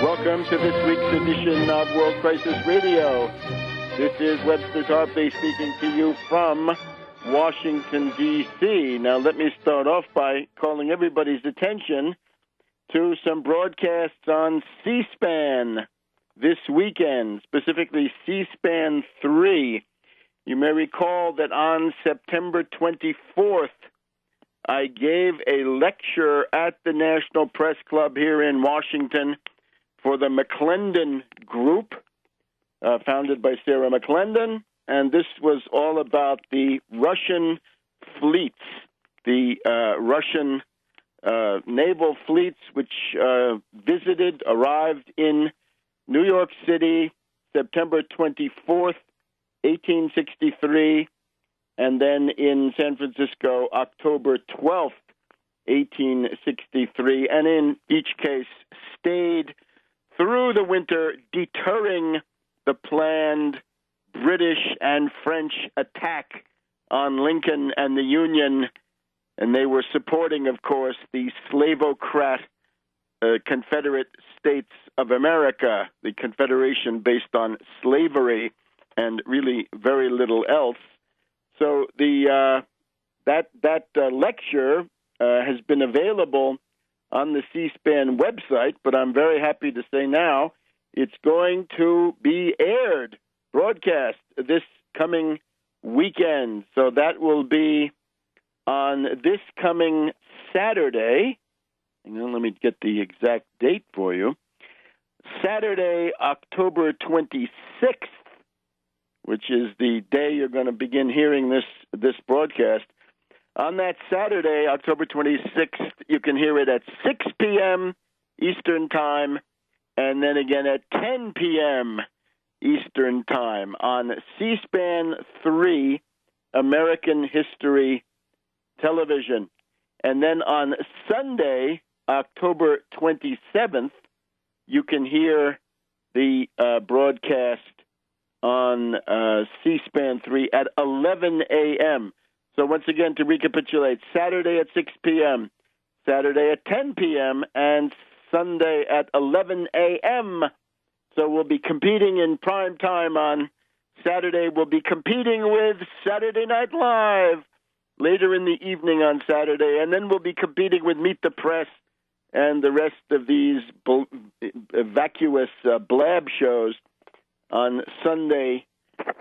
Welcome to this week's edition of World Crisis Radio. This is Webster Tarpley speaking to you from Washington, D.C. Now, let me start off by calling everybody's attention to some broadcasts on C-SPAN this weekend, specifically C-SPAN 3. You may recall that on September 24th, I gave a lecture at the National Press Club here in Washington for the McClendon Group, founded by Sarah McClendon, and this was all about the Russian fleets, the Russian naval fleets which arrived in New York City September 24th, 1863, and then in San Francisco October 12th, 1863, and in each case stayed through the winter, deterring the planned British and French attack on Lincoln and the Union, and they were supporting, of course, the slavocrat Confederate States of America, the Confederation based on slavery and really very little else. So that lecture has been available on the C-SPAN website, but I'm very happy to say now it's going to be broadcast this coming weekend. So that will be on this coming Saturday. Hang on, let me get the exact date for you. Saturday, October 26th, which is the day you're going to begin hearing this broadcast. On that Saturday, October 26th, you can hear it at 6 p.m. Eastern Time, and then again at 10 p.m. Eastern Time on C-SPAN 3, American History Television. And then on Sunday, October 27th, you can hear the broadcast on C-SPAN 3 at 11 a.m. So once again, to recapitulate, Saturday at 6 p.m., Saturday at 10 p.m., and Sunday at 11 a.m. So we'll be competing in prime time on Saturday. We'll be competing with Saturday Night Live later in the evening on Saturday, and then we'll be competing with Meet the Press and the rest of these vacuous blab shows on Sunday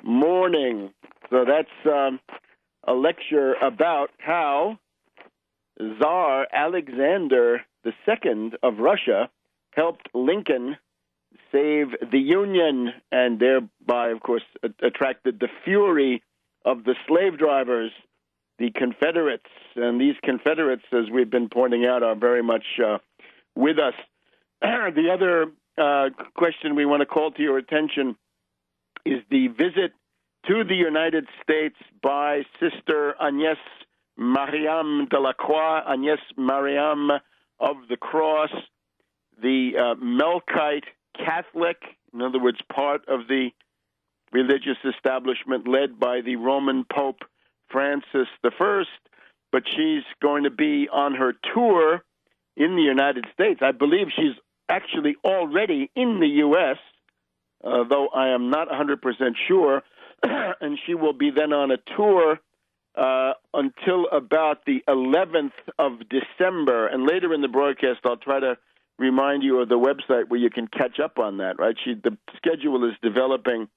morning. So that's a lecture about how Tsar Alexander II of Russia helped Lincoln save the Union and thereby, of course, attracted the fury of the slave drivers, the Confederates. And these Confederates, as we've been pointing out, are very much with us. The other question we want to call to your attention is the visit to the United States by Sister Agnès Mariam de la Croix, Agnès Mariam of the Cross, the Melkite Catholic, in other words, part of the religious establishment led by the Roman Pope Francis I, but she's going to be on her tour in the United States. I believe she's actually already in the U.S., though I am not 100% sure, and she will be then on a tour until about the 11th of December. And later in the broadcast, I'll try to remind you of the website where you can catch up on that, right? The schedule is developing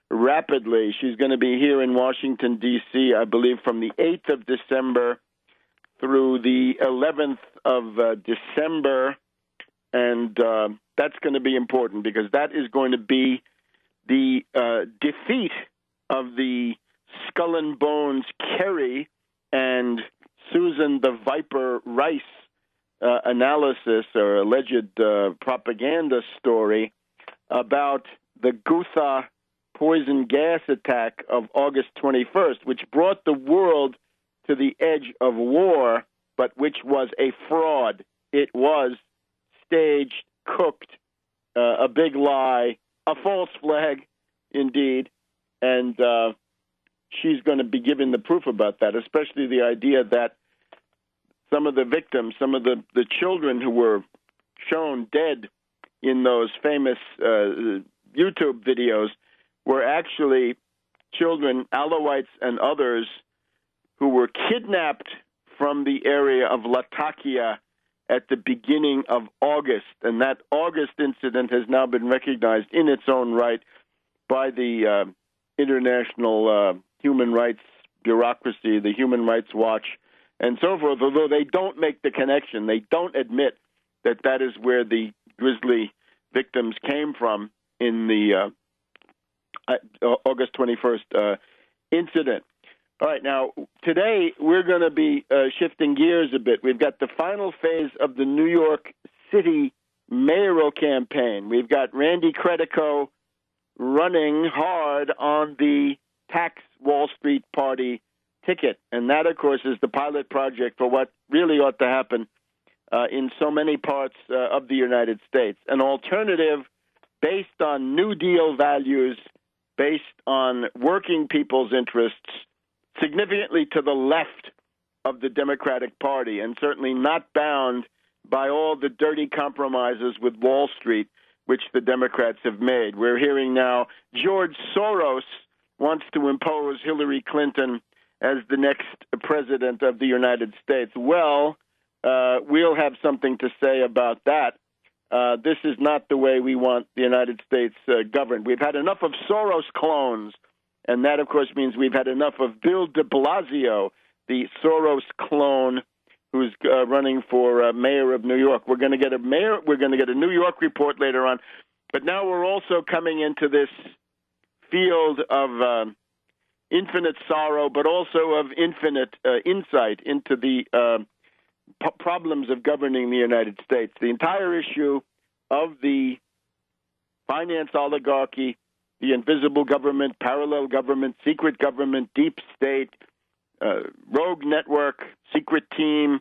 rapidly. She's going to be here in Washington, D.C., I believe, from the 8th of December through the 11th of December. And that's going to be important because that is going to be the defeat of the Skull and Bones Kerry and Susan the Viper Rice analysis or alleged propaganda story about the Gutha poison gas attack of August 21st, which brought the world to the edge of war, but which was a fraud. It was staged, cooked, a big lie, a false flag, indeed, and she's going to be giving the proof about that, especially the idea that some of the victims, some of the children who were shown dead in those famous YouTube videos were actually children, Alawites and others, who were kidnapped from the area of Latakia at the beginning of August. And that August incident has now been recognized in its own right by the international human rights bureaucracy, the Human Rights Watch, and so forth, although they don't make the connection. They don't admit that that is where the grisly victims came from in the August 21st incident. All right, now, today we're going to be shifting gears a bit. We've got the final phase of the New York City mayoral campaign. We've got Randy Credico running hard on the tax Wall Street Party ticket. And that, of course, is the pilot project for what really ought to happen in so many parts of the United States. An alternative based on New Deal values, based on working people's interests, significantly to the left of the Democratic Party, and certainly not bound by all the dirty compromises with Wall Street, which the Democrats have made. We're hearing now George Soros wants to impose Hillary Clinton as the next president of the United States. Well, we'll have something to say about that. This is not the way we want the United States governed. We've had enough of Soros clones, and that, of course, means we've had enough of Bill de Blasio, the Soros clone who's running for mayor of New York. We're going to get a mayor. We're going to get a New York report later on. But now we're also coming into this field of infinite sorrow, but also of infinite insight into the problems of governing the United States. The entire issue of the finance oligarchy, the invisible government, parallel government, secret government, deep state, rogue network, secret team,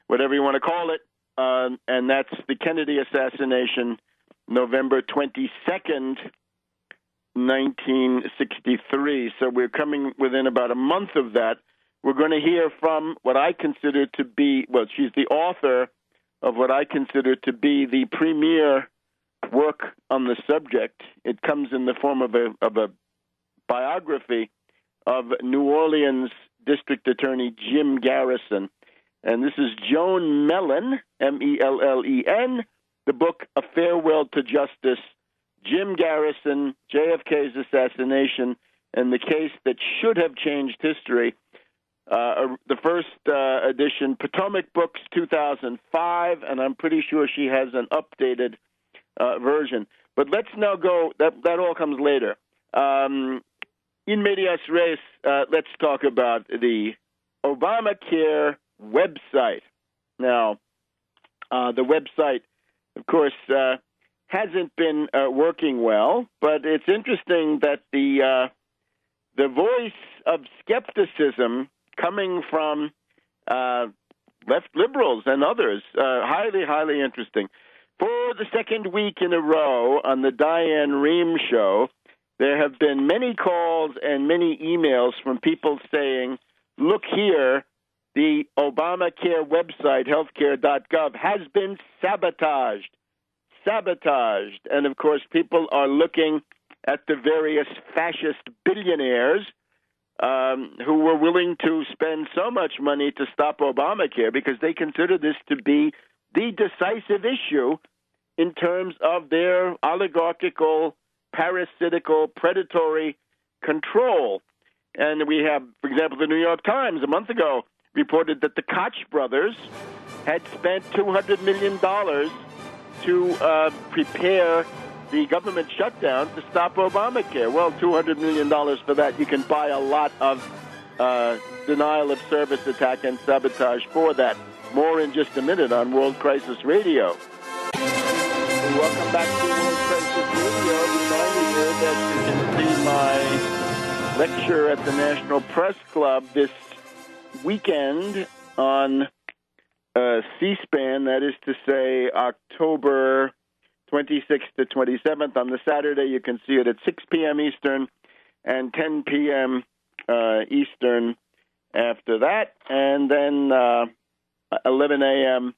whatever you want to call it, and that's the Kennedy assassination, November 22nd, 1963. So we're coming within about a month of that. We're going to hear from what I consider to be, well, she's the author of what I consider to be the premier work on the subject. It comes in the form of a biography of New Orleans District Attorney Jim Garrison. And this is Joan Mellon, Mellen, the book A Farewell to Justice, Jim Garrison, JFK's assassination, and the case that should have changed history. The first edition, Potomac Books, 2005, and I'm pretty sure she has an updated version. But let's now go, that all comes later. In medias res, let's talk about the Obamacare website. Now, the website, of course, hasn't been working well, but it's interesting that the voice of skepticism coming from left liberals and others, highly, highly interesting. For the second week in a row on the Diane Rehm show, there have been many calls and many emails from people saying, look here, the Obamacare website, healthcare.gov, has been sabotaged. And, of course, people are looking at the various fascist billionaires who were willing to spend so much money to stop Obamacare because they consider this to be the decisive issue in terms of their oligarchical, parasitical, predatory control. And we have, for example, the New York Times a month ago reported that the Koch brothers had spent $200 million to prepare the government shutdown to stop Obamacare. Well, $200 million for that. You can buy a lot of denial of service attack and sabotage for that. More in just a minute on World Crisis Radio. Welcome back to World Crisis Radio. Reminding you that you can see my lecture at the National Press Club this weekend on C-SPAN, that is to say October 26th to 27th. On the Saturday, you can see it at 6 p.m. Eastern and 10 p.m. Eastern after that. And then 11 a.m.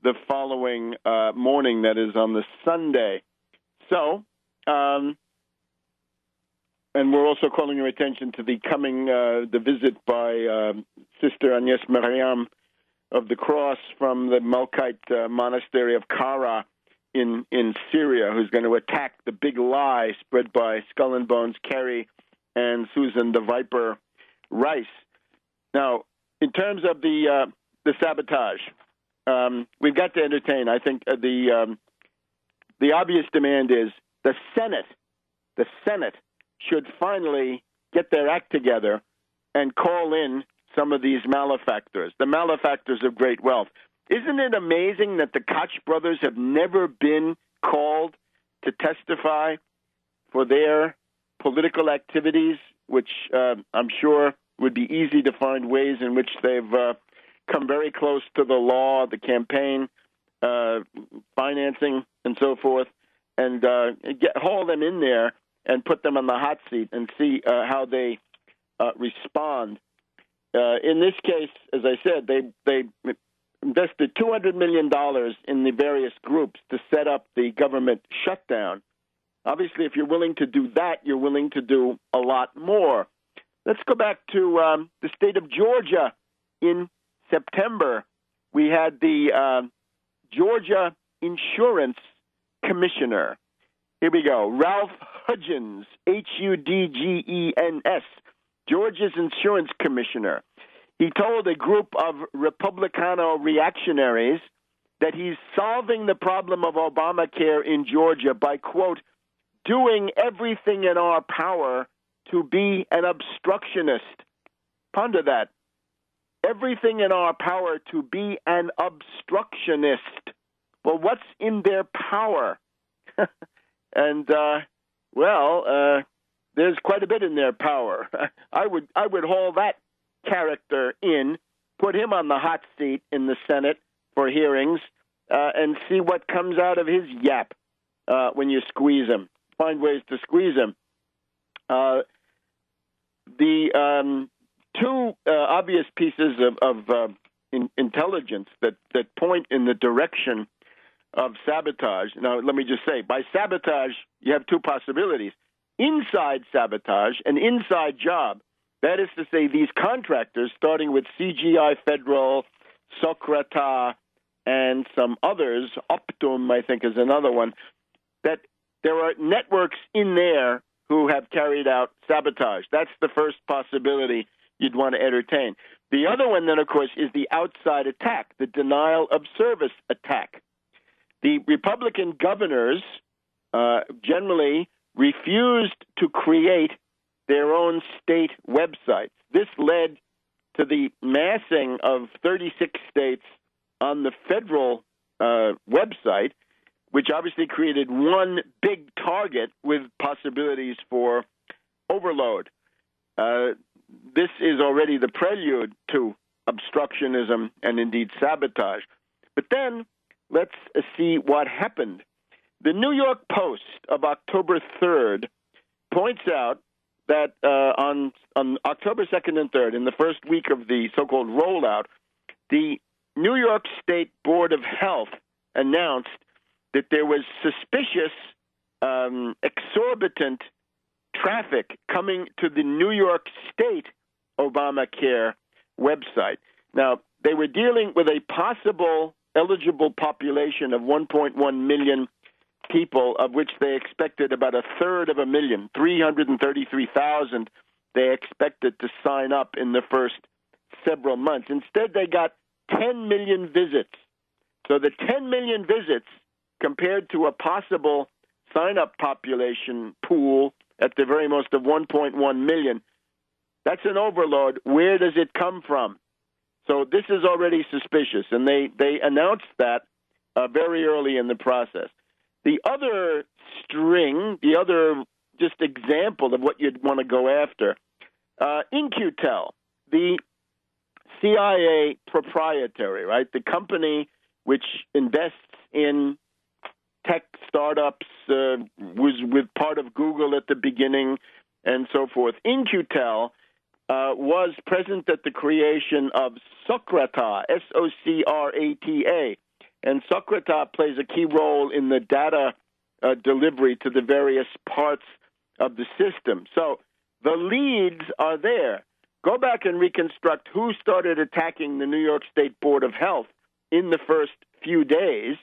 the following morning, that is on the Sunday. So, and we're also calling your attention to the visit by Sister Agnes Mariam of the Cross from the Melkite monastery of Kara in Syria, who's going to attack the big lie spread by Skull and Bones Kerry and Susan the Viper Rice. Now, in terms of the sabotage, we've got to entertain. I think the obvious demand is the Senate should finally get their act together and call in some of these malefactors, the malefactors of great wealth. Isn't it amazing that the Koch brothers have never been called to testify for their political activities, which I'm sure would be easy to find ways in which they've come very close to the law, the campaign, financing, and so forth, and haul them in there and put them on the hot seat and see how they respond. In this case, as I said, they invested $200 million in the various groups to set up the government shutdown. Obviously, if you're willing to do that, you're willing to do a lot more. Let's go back to the state of Georgia. In September, we had the Georgia Insurance Commissioner. Here we go. Ralph Hudgens, Hudgens, Georgia's Insurance Commissioner. He told a group of Republicano reactionaries that he's solving the problem of Obamacare in Georgia by, quote, doing everything in our power to be an obstructionist. Ponder that. Everything in our power to be an obstructionist. Well, what's in their power? And, there's quite a bit in their power. I would haul that character in, put him on the hot seat in the Senate for hearings, and see what comes out of his yap when you squeeze him. Find ways to squeeze him. The two obvious pieces of intelligence that point in the direction of sabotage. Now, let me just say, by sabotage, you have two possibilities. Inside sabotage, an inside job. That is to say, these contractors, starting with CGI Federal, Socrata, and some others, Optum, I think, is another one, that there are networks in there who have carried out sabotage. That's the first possibility you'd want to entertain. The other one, then, of course, is the outside attack, the denial of service attack. The Republican governors generally refused to create their own state websites. This led to the massing of 36 states on the federal website, which obviously created one big target with possibilities for overload. This is already the prelude to obstructionism and indeed sabotage. But then let's see what happened. The New York Post of October 3rd points out that on October 2nd and 3rd, in the first week of the so-called rollout, the New York State Board of Health announced that there was suspicious, exorbitant traffic coming to the New York State Obamacare website. Now, they were dealing with a possible eligible population of 1.1 million people, of which they expected about 1/3 333,000 they expected to sign up in the first several months. Instead, they got 10 million visits. So the 10 million visits compared to a possible sign-up population pool at the very most of 1.1 million, that's an overload. Where does it come from? So this is already suspicious, and they announced that very early in the process. The other string, the other just example of what you'd want to go after, In-Q-Tel, the CIA proprietary, right? The company which invests in tech startups, was with part of Google at the beginning, and so forth. In-Q-Tel was present at the creation of Socrata, Socrata, and Socrates plays a key role in the data delivery to the various parts of the system. So the leads are there. Go back and reconstruct who started attacking the New York State Board of Health in the first few days,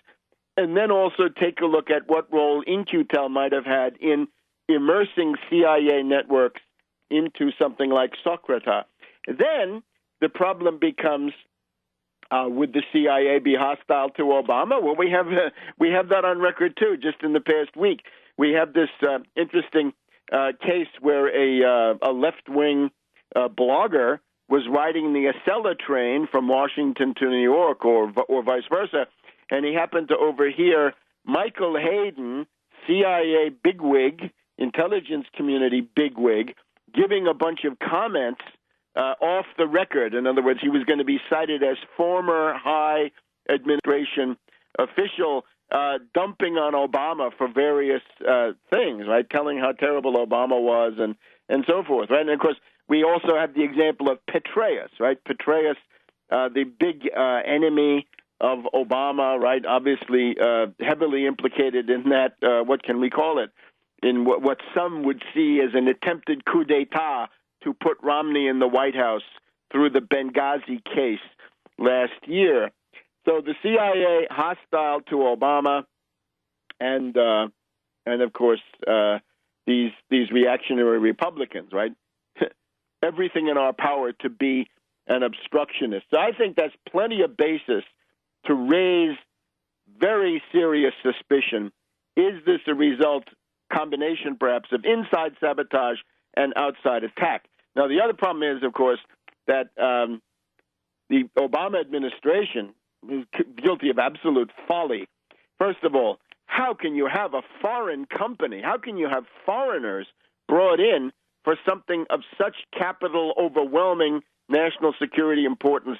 and then also take a look at what role In-Q-Tel might have had in immersing CIA networks into something like Socrates. Then the problem becomes, would the CIA be hostile to Obama? Well, we have that on record too. Just in the past week, we have this interesting case where a left-wing blogger was riding the Acela train from Washington to New York, or vice versa, and he happened to overhear Michael Hayden, CIA bigwig, intelligence community bigwig, giving a bunch of comments off the record. In other words, he was going to be cited as former high administration official, dumping on Obama for various things, right? Telling how terrible Obama was and so forth, right? And of course, we also have the example of Petraeus, right? Petraeus, the big enemy of Obama, right? Obviously, heavily implicated in that, what can we call it? In what some would see as an attempted coup d'etat to put Romney in the White House through the Benghazi case last year. So the CIA hostile to Obama, and of course these reactionary Republicans, right? Everything in our power to be an obstructionist. So I think that's plenty of basis to raise very serious suspicion. Is this a combination perhaps of inside sabotage and outside attack? Now, the other problem is, of course, that the Obama administration is guilty of absolute folly. First of all, how can you have a foreign company? How can you have foreigners brought in for something of such capital overwhelming national security importance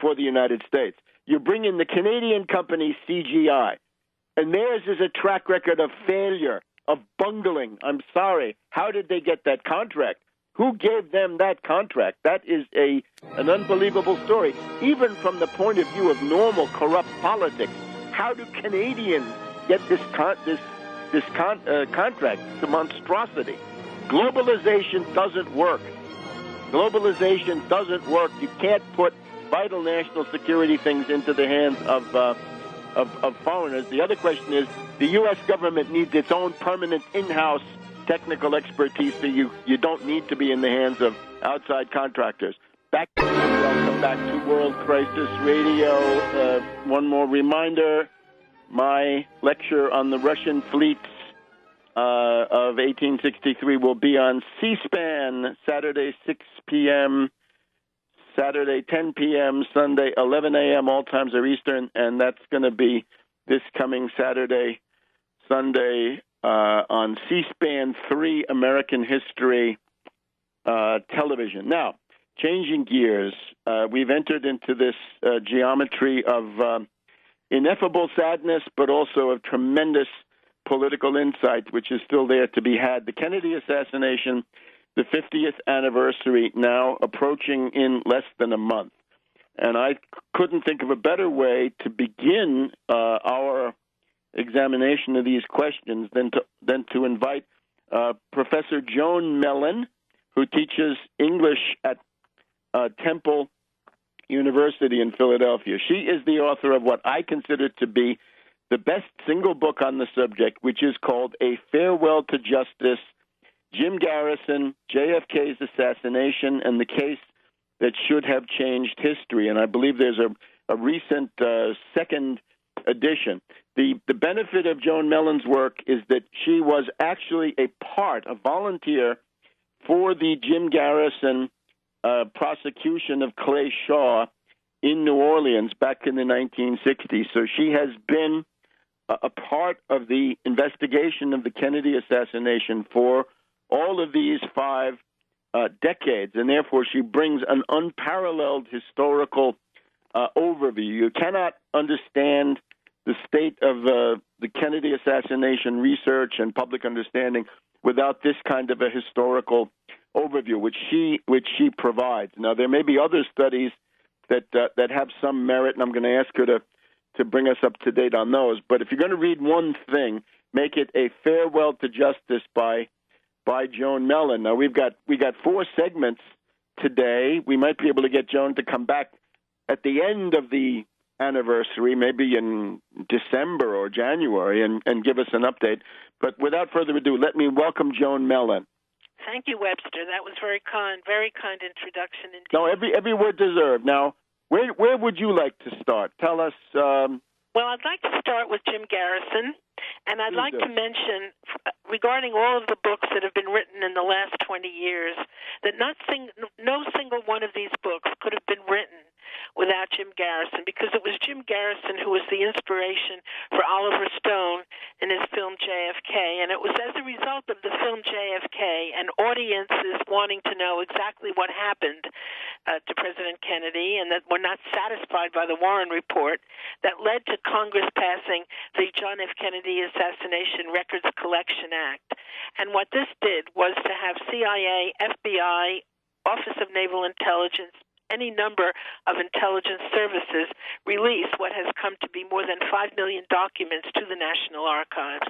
for the United States? You bring in the Canadian company CGI, and theirs is a track record of failure, of bungling. I'm sorry. How did they get that contract? Who gave them that contract? That is an unbelievable story. Even from the point of view of normal corrupt politics, how do Canadians get this contract? It's a monstrosity. Globalization doesn't work. Globalization doesn't work. You can't put vital national security things into the hands of foreigners. The other question is, the U.S. government needs its own permanent in-house technical expertise, so you don't need to be in the hands of outside contractors. Welcome back to World Crisis Radio. One more reminder, my lecture on the Russian fleets of 1863 will be on C-SPAN, Saturday 6 p.m., Saturday 10 p.m., Sunday 11 a.m., all times are Eastern, and that's going to be this coming Saturday, Sunday, on C-SPAN 3 American History television. Now, changing gears, we've entered into this geometry of ineffable sadness, but also of tremendous political insight, which is still there to be had. The Kennedy assassination, the 50th anniversary now approaching in less than a month. And I couldn't think of a better way to begin our examination of these questions than to invite Professor Joan Mellon, who teaches English at Temple University in Philadelphia. She is the author of what I consider to be the best single book on the subject, which is called A Farewell to Justice, Jim Garrison, JFK's Assassination, and the Case That Should Have Changed History. And I believe there's a recent second edition. The benefit of Joan Mellon's work is that she was actually a volunteer for the Jim Garrison prosecution of Clay Shaw in New Orleans back in the 1960s. So she has been a part of the investigation of the Kennedy assassination for all of these 5 decades, and therefore she brings an unparalleled historical overview. You cannot understand the state of the Kennedy assassination research and public understanding without this kind of a historical overview, which she provides. Now, there may be other studies that have some merit, and I'm going to ask her to bring us up to date on those. But if you're going to read one thing, make it A Farewell to Justice by Joan Mellon. Now we got 4 segments today. We might be able to get Joan to come back at the end of the anniversary, maybe in December or January, and give us an update. But without further ado, let me welcome Joan Mellon. Thank you, Webster. That was very kind introduction indeed. No, every word deserved. Now, where would you like to start? Tell us. Well, I'd like to start with Jim Garrison, and I'd like to mention, regarding all of the books that have been written in the last 20 years, that no single one of these books could have been written without Jim Garrison, because it was Jim Garrison who was the inspiration for Oliver Stone in his film JFK, and it was as a result of the film JFK and audiences wanting to know exactly what happened to President Kennedy and that were not satisfied by the Warren Report that led to Congress passing the John F. Kennedy Assassination Records Collection Act. And what this did was to have CIA, FBI, Office of Naval Intelligence, any number of intelligence services release what has come to be more than 5 million documents to the National Archives.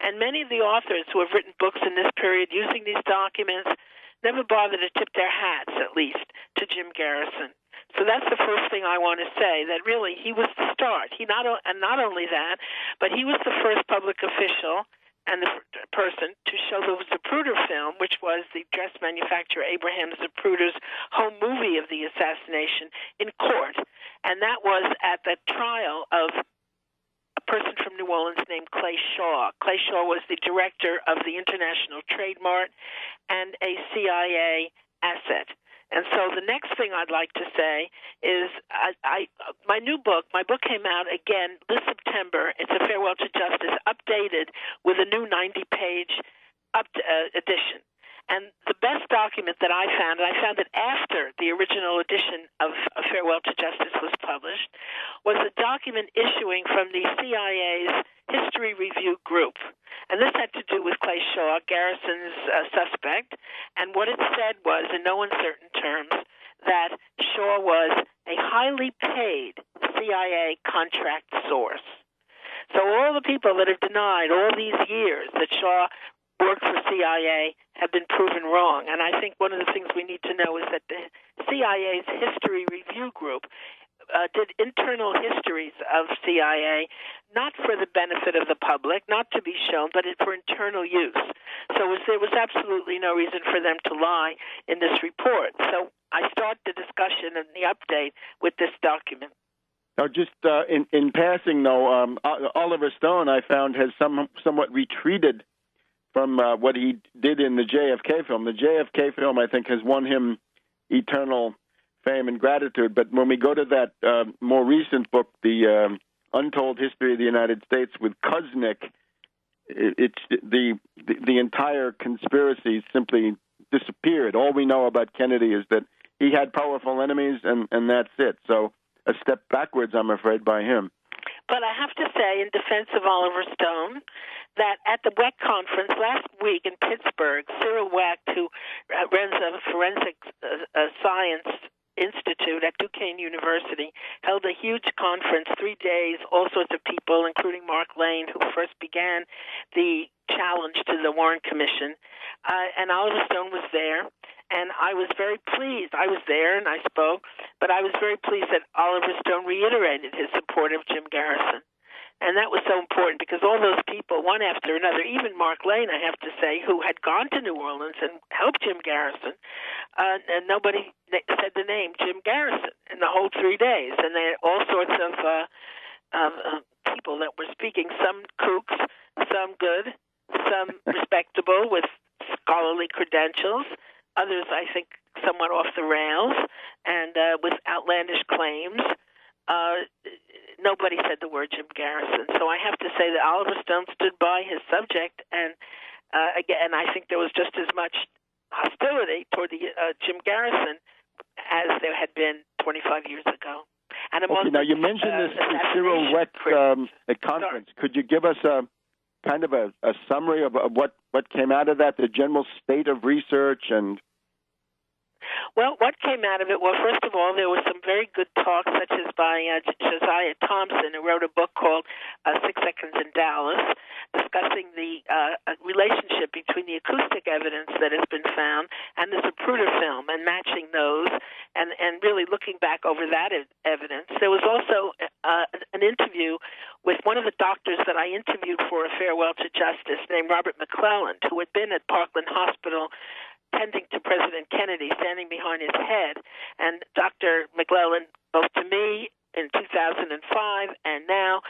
And many of the authors who have written books in this period using these documents never bothered to tip their hats, at least, to Jim Garrison. So that's the first thing I want to say, that really he was the start. And not only that, but he was the first public official and the person to show the Zapruder film, which was the dress manufacturer Abraham Zapruder's home movie of the assassination, in court. And that was at the trial of a person from New Orleans named Clay Shaw. Clay Shaw was the director of the International Trade Mart and a CIA asset. And so the next thing I'd like to say is my book came out again this September. It's A Farewell to Justice, updated with a new 90-page edition. And the best document that I found that after the original edition of A Farewell to Justice was published, was a document issuing from the CIA's History Review Group. And this had to do with Clay Shaw, Garrison's suspect. And what it said was, in no uncertain terms, that Shaw was a highly paid CIA contract source. So all the people that have denied all these years that Shaw worked for CIA have been proven wrong. And I think one of the things we need to know is that the CIA's History Review Group did internal histories of CIA, not for the benefit of the public, not to be shown, but for internal use. So there was absolutely no reason for them to lie in this report. So I start the discussion and the update with this document. Now, just in passing, though, Oliver Stone, I found, has somewhat retreated from what he did in the JFK film. The JFK film, I think, has won him eternal fame and gratitude. But when we go to that more recent book, the Untold History of the United States with Kuznick, it's the entire conspiracy simply disappeared. All we know about Kennedy is that he had powerful enemies, and that's it. So a step backwards, I'm afraid, by him. But I have to say, in defense of Oliver Stone, that at the WEC conference last week in Pittsburgh, Cyril Wecht, who runs a forensic science institute at Duquesne University, held a huge conference, 3 days, all sorts of people, including Mark Lane, who first began the challenge to the Warren Commission. And Oliver Stone was there. And I was very pleased. I was there and I spoke, but I was very pleased that Oliver Stone reiterated his support of Jim Garrison. And that was so important because all those people, one after another, even Mark Lane, I have to say, who had gone to New Orleans and helped Jim Garrison, and nobody said the name Jim Garrison in the whole 3 days. And there are all sorts of people that were speaking, some kooks, some good, some respectable with scholarly credentials, others, I think, somewhat off the rails and with outlandish claims. Nobody said the word Jim Garrison. So I have to say that Oliver Stone stood by his subject, and again, I think there was just as much hostility toward the Jim Garrison as there had been 25 years ago. And among now you mentioned this Cyril Wecht conference. Could you give us a kind of a summary of what came out of that, the general state of research? And Well, what came out of it? Well, first of all, there was some very good talk, such as by Josiah Thompson, who wrote a book called 6 Seconds in Dallas, discussing the relationship between the acoustic evidence that has been found and the Zapruder film, and matching those, and really looking back over that evidence. There was also an interview with one of the doctors that I interviewed for A Farewell to Justice, named Robert McClelland, who had been at Parkland Hospital tending to President Kennedy, standing behind his head. And Dr. McClelland, both to me in 2005 and now,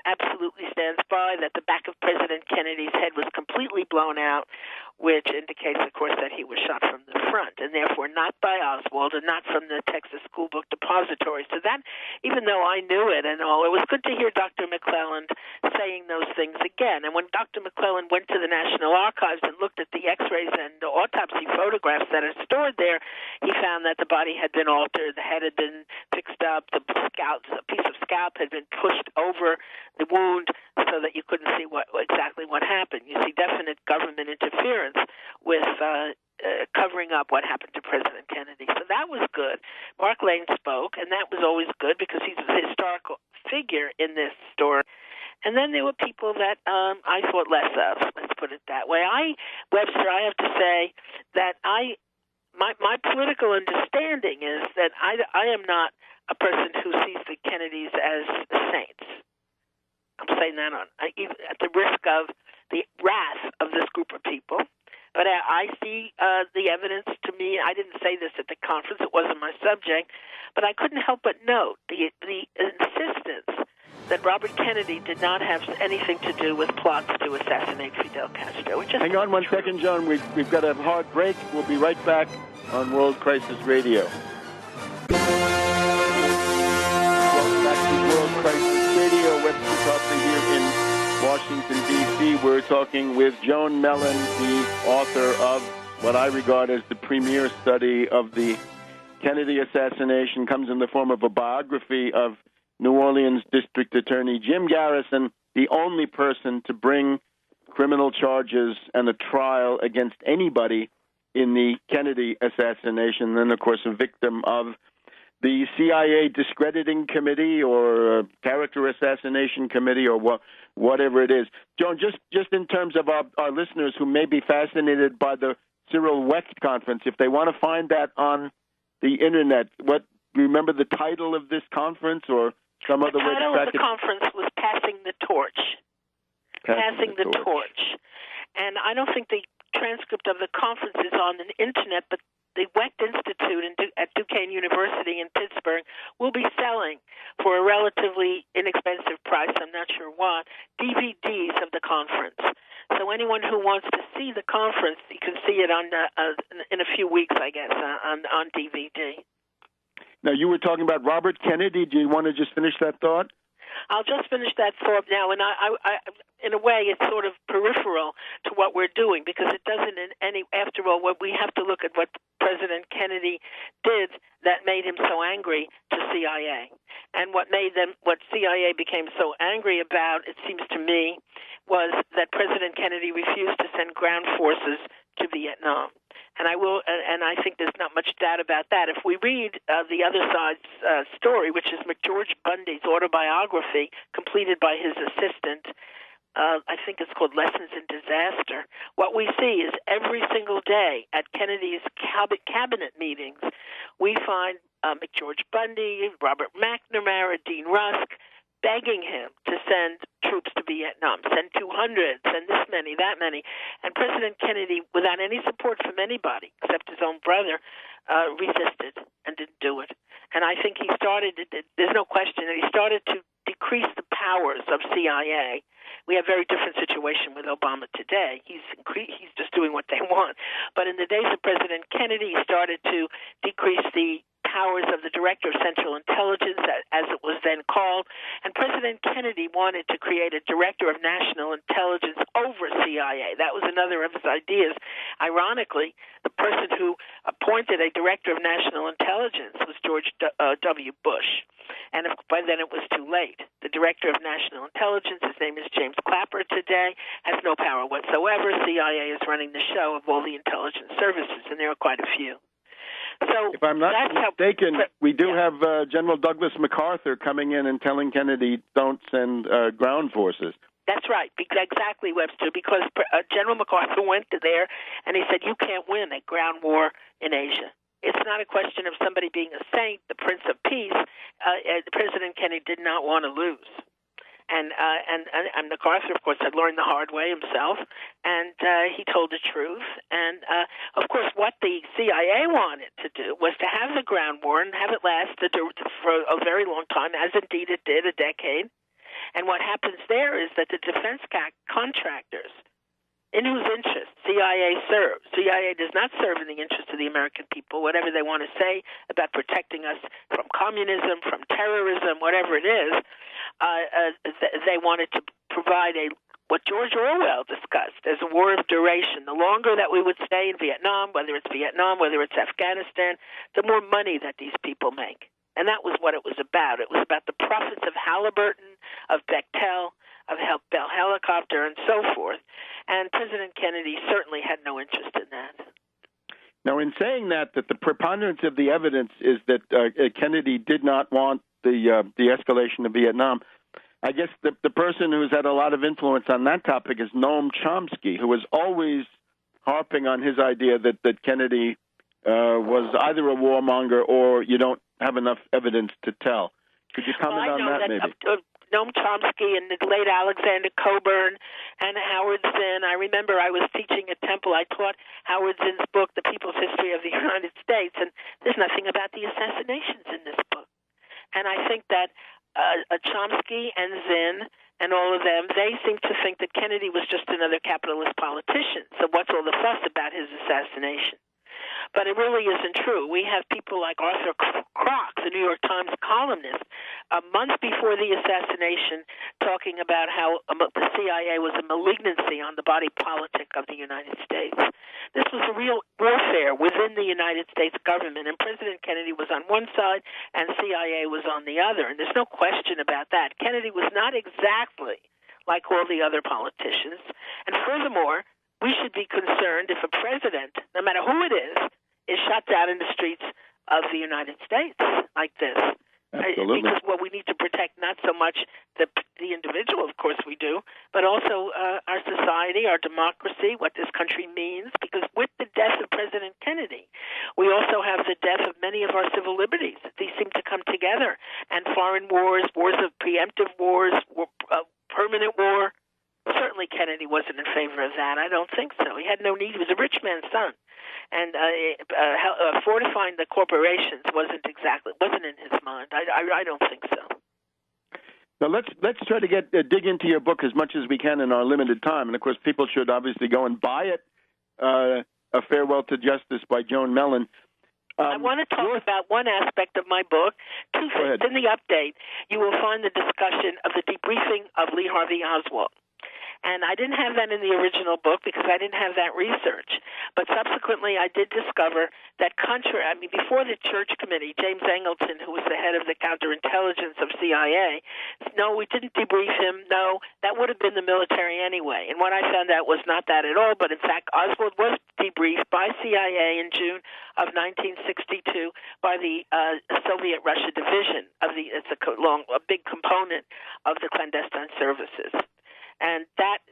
absolutely stands by that the back of President Kennedy's head was completely blown out, which indicates, of course, that he was shot from the front, and therefore not by Oswald and not from the Texas School Book Depository. So that, even though I knew it and all, it was good to hear Dr. McClelland saying those things again. And when Dr. McClelland went to the National Archives and looked at the x-rays and the autopsy photographs that are stored there, he found that the body had been altered, the head had been fixed up, the scalp, a piece of scalp had been pushed over the wound so that you couldn't see exactly what happened. You see definite government interference with covering up what happened to President Kennedy. So that was good. Mark Lane spoke, and that was always good because he's a historical figure in this story. And then there were people that I thought less of, let's put it that way. Webster, I have to say that my political understanding is that I am not a person who sees the Kennedys as saints. I'm saying that at the risk of the wrath of this group of people. But I see the evidence. To me, I didn't say this at the conference. It wasn't my subject. But I couldn't help but note the insistence that Robert Kennedy did not have anything to do with plots to assassinate Fidel Castro. Hang on one second, John. We've got a hard break. We'll be right back on World Crisis Radio. Welcome back to World Crisis Radio. Webster Tarpley here in Washington, D.C. We're talking with Joan Mellon, the author of what I regard as the premier study of the Kennedy assassination. Comes in the form of a biography of New Orleans District Attorney Jim Garrison, the only person to bring criminal charges and a trial against anybody in the Kennedy assassination, and, of course, a victim of the CIA discrediting committee or character assassination committee or whatever it is. Joan, just in terms of our listeners who may be fascinated by the Cyril Wecht conference, if they want to find that on the Internet, remember the title of this conference or some other way to track it? The title of the conference was Passing the Torch. Passing the Torch. And I don't think the transcript of the conference is on the Internet, but the Wecht Institute at Duquesne University in Pittsburgh will be selling for a relatively inexpensive price, I'm not sure what, DVDs of the conference. So anyone who wants to see the conference, you can see it on in a few weeks, I guess, on DVD. Now, you were talking about Robert Kennedy. Do you want to just finish that thought? I'll just finish that thought now, and I in a way, it's sort of peripheral to what we're doing because it doesn't after all, we have to look at what President Kennedy did that made him so angry to CIA. And what CIA became so angry about, it seems to me, was that President Kennedy refused to send ground forces to Vietnam. And I think there's not much doubt about that. If we read the other side's story, which is McGeorge Bundy's autobiography, completed by his assistant, I think it's called Lessons in Disaster, what we see is every single day at Kennedy's cabinet meetings, we find McGeorge Bundy, Robert McNamara, Dean Rusk, begging him to send troops to Vietnam, send 200, send this many, that many. And President Kennedy, without any support from anybody except his own brother, resisted and didn't do it. And I think there's no question that he started to decrease the powers of CIA. We have a very different situation with Obama today. He's just doing what they want. But in the days of President Kennedy, he started to decrease the powers of the Director of Central Intelligence, as it was then called. And President Kennedy wanted to create a Director of National Intelligence over CIA. That was another of his ideas. Ironically, the person who appointed a Director of National Intelligence was George W. Bush. And by then it was too late. The Director of National Intelligence, his name is James Clapper today, has no power whatsoever. CIA is running the show of all the intelligence services, and there are quite a few. So if I'm not mistaken, we do have General Douglas MacArthur coming in and telling Kennedy don't send ground forces. That's right, exactly, Webster, because General MacArthur went to there and he said, you can't win a ground war in Asia. It's not a question of somebody being a saint, the Prince of Peace. President Kennedy did not want to lose. And MacArthur, of course, had learned the hard way himself, and he told the truth. And, of course, what the CIA wanted to do was to have the ground war and have it last for a very long time, as indeed it did, a decade. And what happens there is that the defense contractors, in whose interest CIA serves. CIA does not serve in the interest of the American people, whatever they want to say about protecting us from communism, from terrorism, whatever it is. They wanted to provide what George Orwell discussed as a war of duration. The longer that we would stay in Vietnam, whether it's Afghanistan, the more money that these people make. And that was what it was about. It was about the profits of Halliburton, of Bechtel, of Bell Helicopter, and so forth. And President Kennedy certainly had no interest in that. Now, in saying that the preponderance of the evidence is that Kennedy did not want the escalation of Vietnam, I guess the person who's had a lot of influence on that topic is Noam Chomsky, who was always harping on his idea that Kennedy was either a warmonger or you don't have enough evidence to tell. Could you comment on that maybe? Noam Chomsky and the late Alexander Cockburn and Howard Zinn. I remember I was teaching at Temple. I taught Howard Zinn's book, The People's History of the United States, and there's nothing about the assassinations in this book. And I think that Chomsky and Zinn and all of them, they seem to think that Kennedy was just another capitalist politician. So what's all the fuss about his assassination? But it really isn't true. We have people like Arthur Kroc, the New York Times columnist, a month before the assassination, talking about how the CIA was a malignancy on the body politic of the United States. This was a real warfare within the United States government, and President Kennedy was on one side and CIA was on the other, and there's no question about that. Kennedy was not exactly like all the other politicians, and furthermore, we should be concerned if a president, no matter who it is shot down in the streets of the United States like this. Absolutely. Because we need to protect not so much the individual, of course we do, but also our society, our democracy, what this country means. Because with the death of President Kennedy, we also have the death of many of our civil liberties. These seem to come together. And foreign wars, wars of preemptive wars, permanent war. Certainly Kennedy wasn't in favor of that. I don't think so. He had no need. He was a rich man's son. And fortifying the corporations wasn't in his mind. I don't think so. Now let's try to dig into your book as much as we can in our limited time. And of course, people should obviously go and buy it. A Farewell to Justice by Joan Mellon. I want to talk about one aspect of my book. Two things. In the update, you will find the discussion of the debriefing of Lee Harvey Oswald. And I didn't have that in the original book because I didn't have that research. But subsequently, I did discover that before the Church Committee, James Angleton, who was the head of the counterintelligence of CIA, no, we didn't debrief him. No, that would have been the military anyway. And what I found out was not that at all. But in fact, Oswald was debriefed by CIA in June of 1962 by the Soviet Russia division of it's a big component of the clandestine services. And that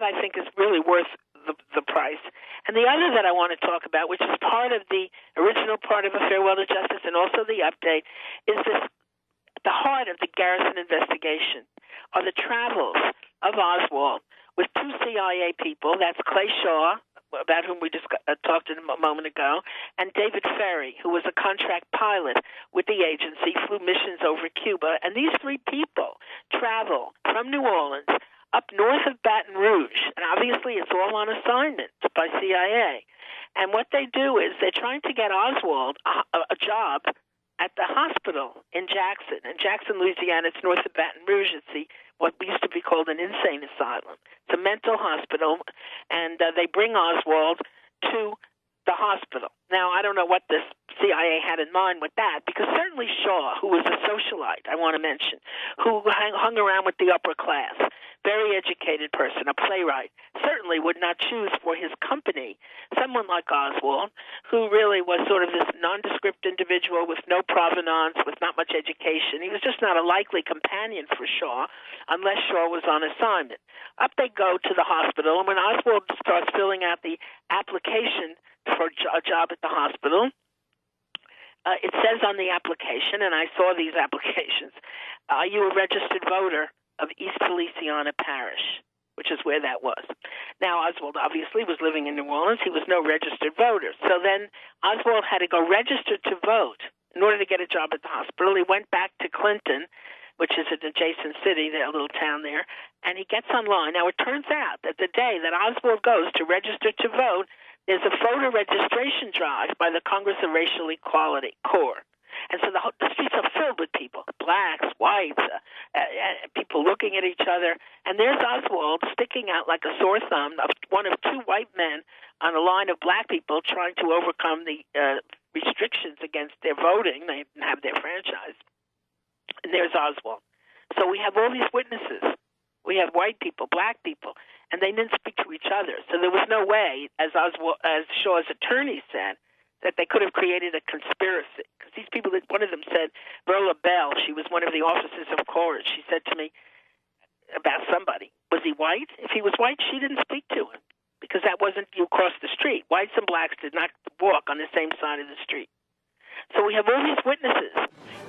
I think is really worth the price. And the other that I want to talk about, which is part of the original part of A Farewell to Justice and also the update, is the heart of the Garrison investigation are the travels of Oswald with two CIA people. That's Clay Shaw, about whom we just talked a moment ago, and David Ferry, who was a contract pilot with the agency, flew missions over Cuba. And these three people travel from New Orleans up north of Baton Rouge, and obviously it's all on assignment by CIA. And what they do is they're trying to get Oswald a job at the hospital in Jackson. In Jackson, Louisiana, it's north of Baton Rouge. It's what used to be called an insane asylum. It's a mental hospital, and they bring Oswald to the hospital. Now, I don't know what this CIA had in mind with that, because certainly Shaw, who was a socialite, I want to mention, who hung around with the upper class, very educated person, a playwright, certainly would not choose for his company someone like Oswald, who really was sort of this nondescript individual with no provenance, with not much education. He was just not a likely companion for Shaw unless Shaw was on assignment. Up they go to the hospital, and when Oswald starts filling out the application for a job at the hospital, it says on the application, and I saw these applications, are you a registered voter of East Feliciana Parish, which is where that was. Now, Oswald obviously was living in New Orleans. He was no registered voter. So then Oswald had to go register to vote in order to get a job at the hospital. He went back to Clinton, which is an adjacent city, a little town there, and he gets online. Now, it turns out that the day that Oswald goes to register to vote, there's a voter registration drive by the Congress of Racial Equality, CORE. And so the streets are filled with people, blacks, whites, people looking at each other. And there's Oswald sticking out like a sore thumb, one of two white men on a line of black people trying to overcome the restrictions against their voting. They didn't have their franchise. And there's Oswald. So we have all these witnesses. We have white people, black people, and they didn't speak to each other. So there was no way, as Shaw's attorney said, that they could have created a conspiracy. Because these people, one of them said, Verla Bell, she was one of the officers of court, she said to me about somebody, was he white? If he was white, she didn't speak to him, because that wasn't, you cross the street. Whites and blacks did not walk on the same side of the street. So we have all these witnesses,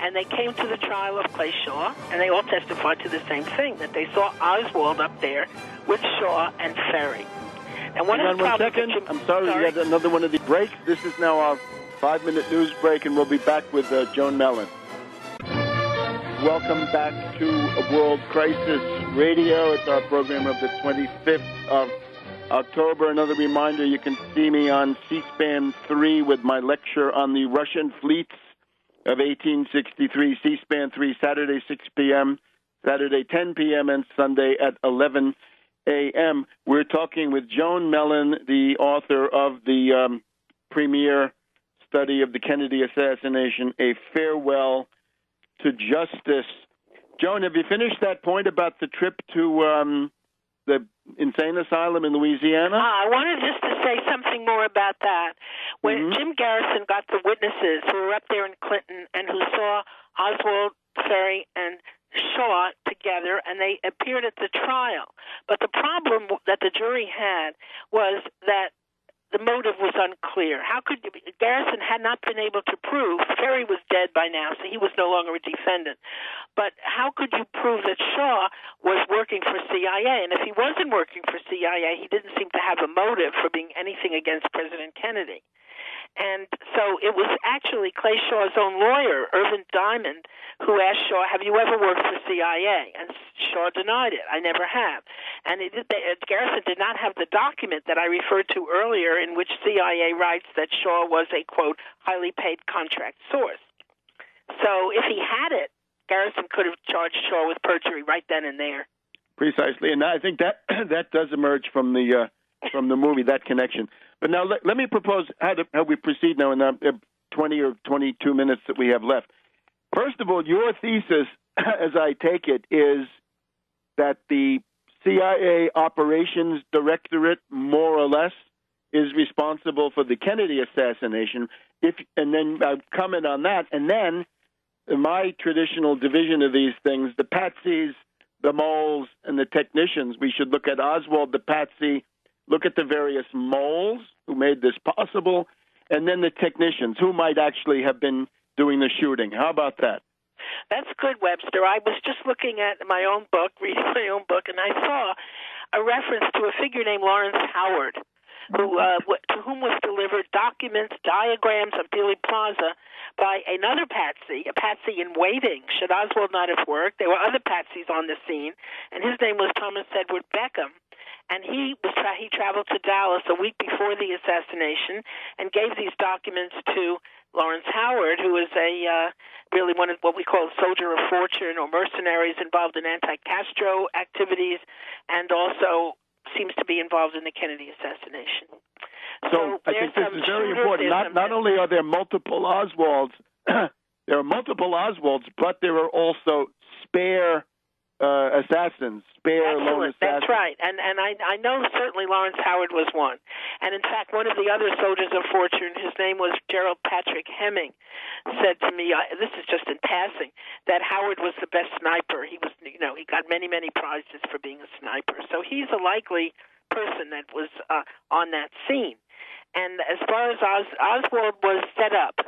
and they came to the trial of Clay Shaw, and they all testified to the same thing, that they saw Oswald up there with Shaw and Ferry. And one second. I'm sorry, we had another one of the breaks. This is now our 5-minute news break, and we'll be back with Joan Mellon. Welcome back to World Crisis Radio. It's our program of the 25th of October. Another reminder, you can see me on C-SPAN 3 with my lecture on the Russian fleets of 1863. C-SPAN 3, Saturday 6 p.m., Saturday 10 p.m., and Sunday at 11 a.m. We're talking with Joan Mellon, the author of the premier study of the Kennedy assassination, A Farewell to Justice. Joan, have you finished that point about the trip to the insane asylum in Louisiana? I wanted just to say something more about that. When Jim Garrison got the witnesses who were up there in Clinton and who saw Oswald, Ferry, and Shaw together, and they appeared at the trial. But the problem that the jury had was that the motive was unclear. How could Garrison had not been able to prove, Ferry was dead by now, so he was no longer a defendant. But how could you prove that Shaw was working for CIA? And if he wasn't working for CIA, he didn't seem to have a motive for being anything against President Kennedy. And so it was actually Clay Shaw's own lawyer, Irvin Diamond, who asked Shaw, have you ever worked for CIA? And Shaw denied it. I never have. And Garrison did not have the document that I referred to earlier in which CIA writes that Shaw was a, quote, highly paid contract source. So if he had it, Garrison could have charged Shaw with perjury right then and there. Precisely. And I think that that does emerge from the movie, that connection. But now let me propose how we proceed now in the 20 or 22 minutes that we have left. First of all, your thesis, as I take it, is that the CIA Operations Directorate, more or less, is responsible for the Kennedy assassination. And then comment on that. And then in my traditional division of these things, the patsies, the moles, and the technicians. We should look at Oswald the patsy, look at the various moles who made this possible, and then the technicians who might actually have been doing the shooting. How about that? That's good, Webster. I was just looking at my own book, reading my own book, and I saw a reference to a figure named Lawrence Howard, who to whom was delivered documents, diagrams of Dealey Plaza by another patsy, a patsy in waiting. Should Oswald not have worked? There were other patsies on the scene, and his name was Thomas Edward Beckham. And he traveled to Dallas a week before the assassination and gave these documents to Lawrence Howard, who is really one of what we call a soldier of fortune or mercenaries involved in anti-Castro activities and also seems to be involved in the Kennedy assassination. So I think this is very important. Not only are there multiple Oswalds, there are multiple Oswalds, but there are also spare assassins, spare lone assassins. That's right. And I know certainly Lawrence Howard was one. And in fact, one of the other soldiers of fortune, his name was Gerald Patrick Hemming, said to me, this is just in passing, that Howard was the best sniper. He was, he got many, many prizes for being a sniper. So he's a likely person that was on that scene. And as far as Oswald was set up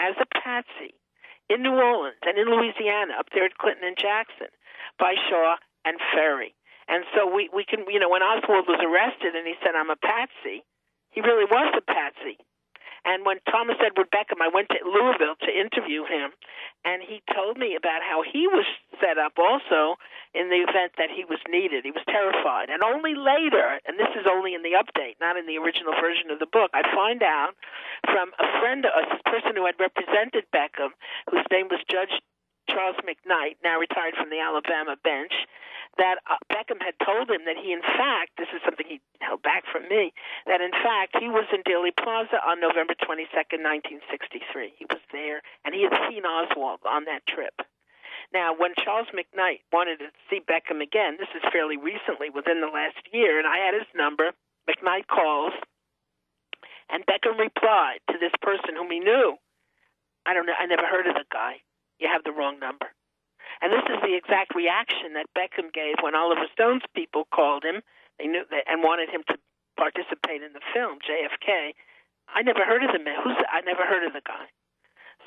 as a patsy in New Orleans and in Louisiana, up there at Clinton and Jackson, by Shaw and Ferry. And so we can, when Oswald was arrested and he said, I'm a patsy, he really was a patsy. And when Thomas Edward Beckham, I went to Louisville to interview him, and he told me about how he was set up also in the event that he was needed. He was terrified. And only later, and this is only in the update, not in the original version of the book, I find out from a friend, a person who had represented Beckham, whose name was Judge Charles McKnight, now retired from the Alabama bench, that Beckham had told him that he, in fact, this is something he held back from me, that in fact he was in Dealey Plaza on November 22nd, 1963. He was there, and he had seen Oswald on that trip. Now, when Charles McKnight wanted to see Beckham again, this is fairly recently, within the last year, and I had his number, McKnight calls, and Beckham replied to this person whom he knew, I don't know, I never heard of the guy. You have the wrong number. And this is the exact reaction that Beckham gave when Oliver Stone's people called him. They knew that, and wanted him to participate in the film, JFK. I never heard of the man. I never heard of the guy.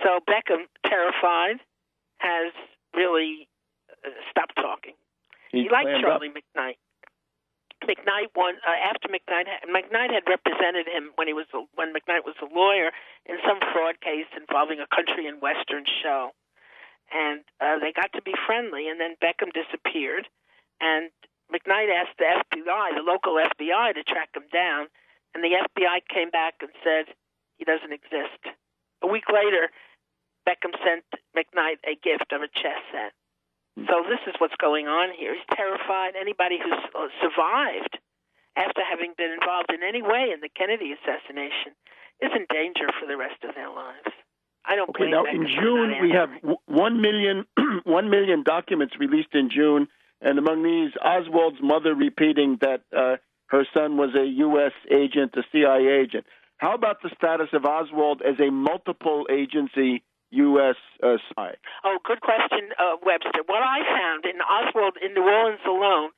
So Beckham, terrified, has really stopped talking. He liked Charlie McKnight. McKnight won after McKnight had represented him when McKnight was a lawyer in some fraud case involving a country and western show. And they got to be friendly, and then Beckham disappeared. And McKnight asked the FBI, the local FBI, to track him down, and the FBI came back and said he doesn't exist. A week later, Beckham sent McKnight a gift of a chess set. So this is what's going on here. He's terrified. Anybody who's survived after having been involved in any way in the Kennedy assassination is in danger for the rest of their lives. I don't believe now, in June, we have 1 million documents released in June, and among these, Oswald's mother repeating that her son was a U.S. agent, a CIA agent. How about the status of Oswald as a multiple agency U.S. spy? Oh, good question, Webster. What I found in Oswald in New Orleans alone,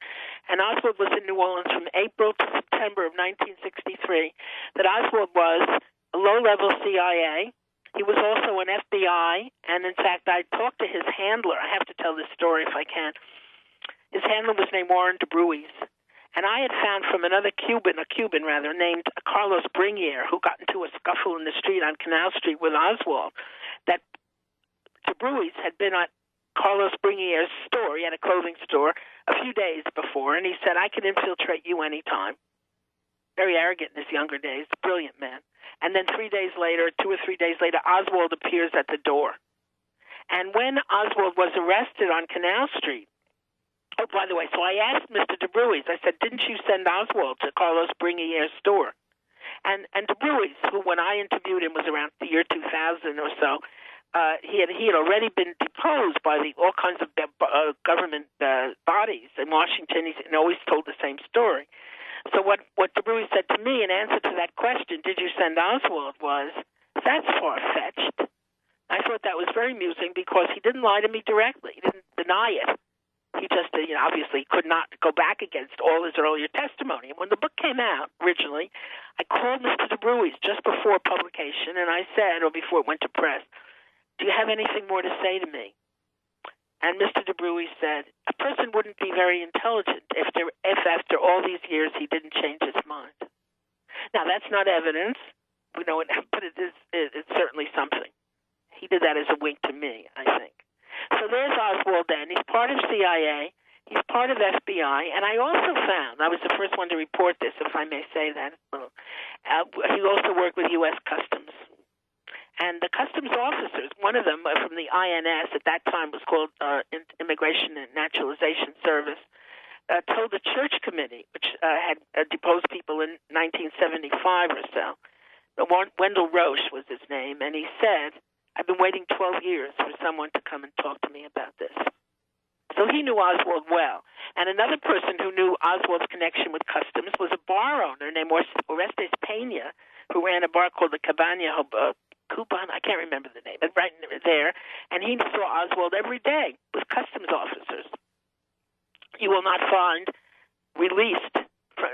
and Oswald was in New Orleans from April to September of 1963, that Oswald was a low-level CIA. He was also an FBI, and in fact, I talked to his handler. I have to tell this story if I can. His handler was named Warren DeBruys, and I had found from another Cuban named Carlos Brinier, who got into a scuffle in the street on Canal Street with Oswald, that DeBruys had been at Carlos Brinier's store. He had a clothing store a few days before, and he said, I can infiltrate you anytime. Very arrogant in his younger days, brilliant man. And then 2 or 3 days later, Oswald appears at the door. And when Oswald was arrested on Canal Street, oh, by the way, so I asked Mr. DeBruys, I said, didn't you send Oswald to Carlos Brinier's store? And DeBruys, who when I interviewed him was around the year 2000 or so, he had already been deposed by all kinds of government bodies in Washington. He always told the same story. So what DeBruys said to me in answer to that question, did you send Oswald, was, that's far-fetched. I thought that was very amusing because he didn't lie to me directly. He didn't deny it. He just, obviously could not go back against all his earlier testimony. And when the book came out originally, I called Mr. DeBruys just before publication, and I said, or before it went to press, do you have anything more to say to me? And Mr. DeBruys said, a person wouldn't be very intelligent if after all these years he didn't change his mind. Now, that's not evidence, but it's certainly something. He did that as a wink to me, I think. So there's Oswald then. He's part of CIA. He's part of FBI. And I also found, I was the first one to report this, if I may say that. He also worked with U.S. Customs. And the customs officers, one of them from the INS, at that time was called Immigration and Naturalization Service, told the church committee, which had deposed people in 1975 or so. Wendell Roche was his name, and he said, I've been waiting 12 years for someone to come and talk to me about this. So he knew Oswald well. And another person who knew Oswald's connection with customs was a bar owner named Orestes Pena, who ran a bar called the Cabana Coupon, I can't remember the name, but right there. And he saw Oswald every day with customs officers. You will not find released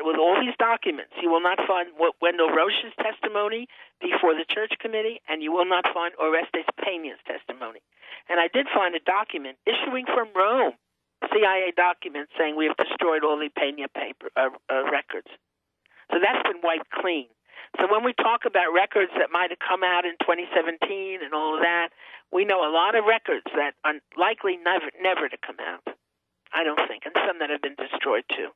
with all these documents. You will not find Wendell Roche's testimony before the church committee, and you will not find Orestes Pena's testimony. And I did find a document issuing from Rome, CIA document saying we have destroyed all the Pena records. So that's been wiped clean. So when we talk about records that might have come out in 2017 and all of that, we know a lot of records that are likely never to come out, I don't think, and some that have been destroyed too.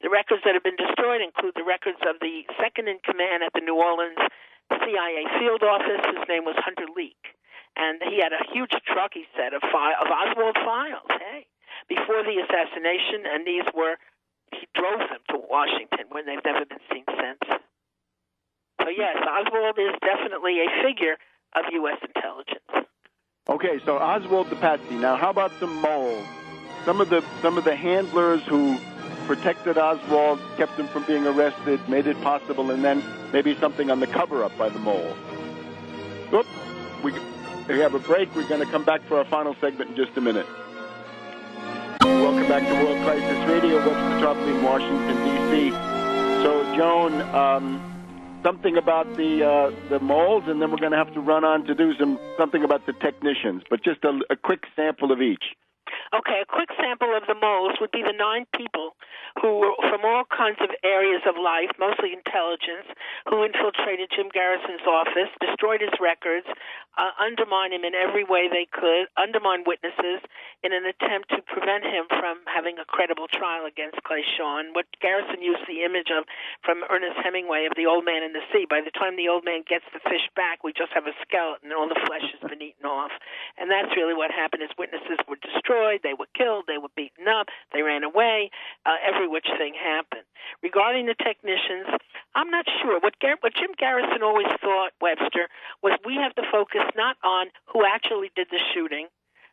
The records that have been destroyed include the records of the second-in-command at the New Orleans CIA field office, whose name was Hunter Leak. And he had a huge truck, he said, of Oswald files, before the assassination, and he drove them to Washington when they've never been seen since. So yes, Oswald is definitely a figure of U.S. intelligence. Okay, so Oswald the Patsy. Now, how about the mole? Some of the handlers who protected Oswald, kept him from being arrested, made it possible, and then maybe something on the cover-up by the mole. Oop, we have a break. We're going to come back for our final segment in just a minute. Welcome back to World Crisis Radio, Webster Tarpley in Washington, D.C. So, Joan, something about the moles, and then we're going to have to run on to do something about the technicians, but just a quick sample of each. Okay, a quick sample of the moles would be the 9 people who were from all kinds of areas of life, mostly intelligence, who infiltrated Jim Garrison's office, destroyed his records, undermined him in every way they could, undermined witnesses in an attempt to prevent him from having a credible trial against Clay Shaw. What Garrison used the image of from Ernest Hemingway of the old man in the sea. By the time the old man gets the fish back, we just have a skeleton and all the flesh has been eaten off. And that's really what happened. His witnesses were destroyed. They were killed. They were beaten up. They ran away. Every which thing happened. Regarding the technicians, I'm not sure. What Jim Garrison always thought, Webster, was we have to focus not on who actually did the shooting,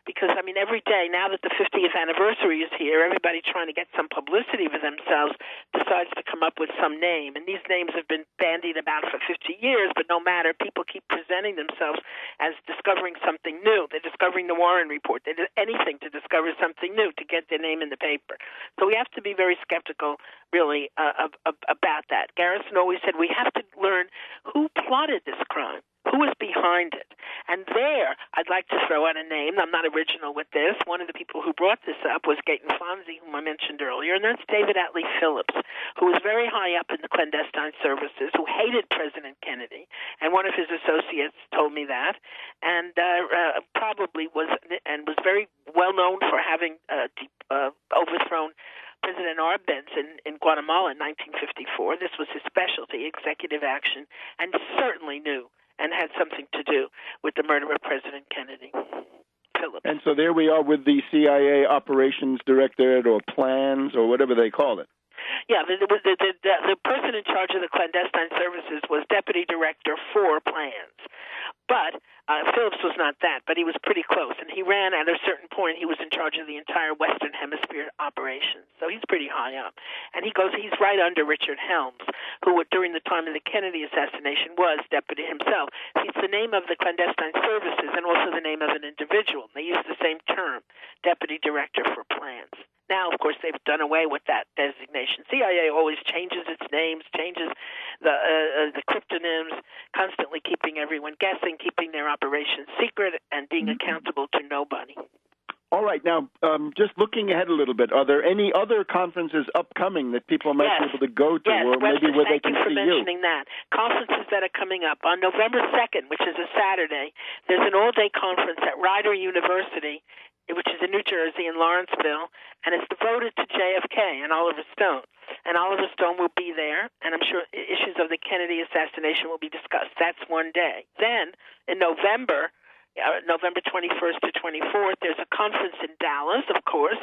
because, I mean, every day, now that the 50th anniversary is here, everybody trying to get some publicity for themselves decides to come up with some name. And these names have been bandied about for 50 years, but no matter, people keep presenting themselves as discovering something new. They're discovering the Warren Report. They did anything to discover something new to get their name in the paper. So we have to be very skeptical, really, about that. Garrison always said we have to learn who plotted this crime. Who is behind it? And there, I'd like to throw out a name. I'm not original with this. One of the people who brought this up was Gaten Fonzie, whom I mentioned earlier, and that's David Atlee Phillips, who was very high up in the clandestine services, who hated President Kennedy, and one of his associates told me that, and probably was very well known for having overthrown President Arbenz in Guatemala in 1954. This was his specialty, executive action, and certainly knew and had something to do with the murder of President Kennedy. Phillips. And so there we are with the CIA operations directorate or plans or whatever they call it. Yeah, the person in charge of the clandestine services was Deputy Director for Plans. But Phillips was not that, but he was pretty close. And he ran at a certain point, he was in charge of the entire Western Hemisphere operations. So he's pretty high up. And he's right under Richard Helms, who during the time of the Kennedy assassination was deputy himself. It's the name of the clandestine services and also the name of an individual. They use the same term, Deputy Director for Plans. Now, of course, they've done away with that designation. CIA always changes its names, changes the cryptonyms, constantly keeping everyone guessing, keeping their operations secret, and being accountable to nobody. All right. Now, just looking ahead a little bit, are there any other conferences upcoming that people might be able to go to, or maybe where they can see you? Thank you for mentioning that. Conferences that are coming up. On November 2nd, which is a Saturday, there's an all-day conference at Rider University, which is in New Jersey, in Lawrenceville, and it's devoted to JFK and Oliver Stone. And Oliver Stone will be there, and I'm sure issues of the Kennedy assassination will be discussed. That's one day. Then, in November 21st to 24th, there's a conference in Dallas, of course,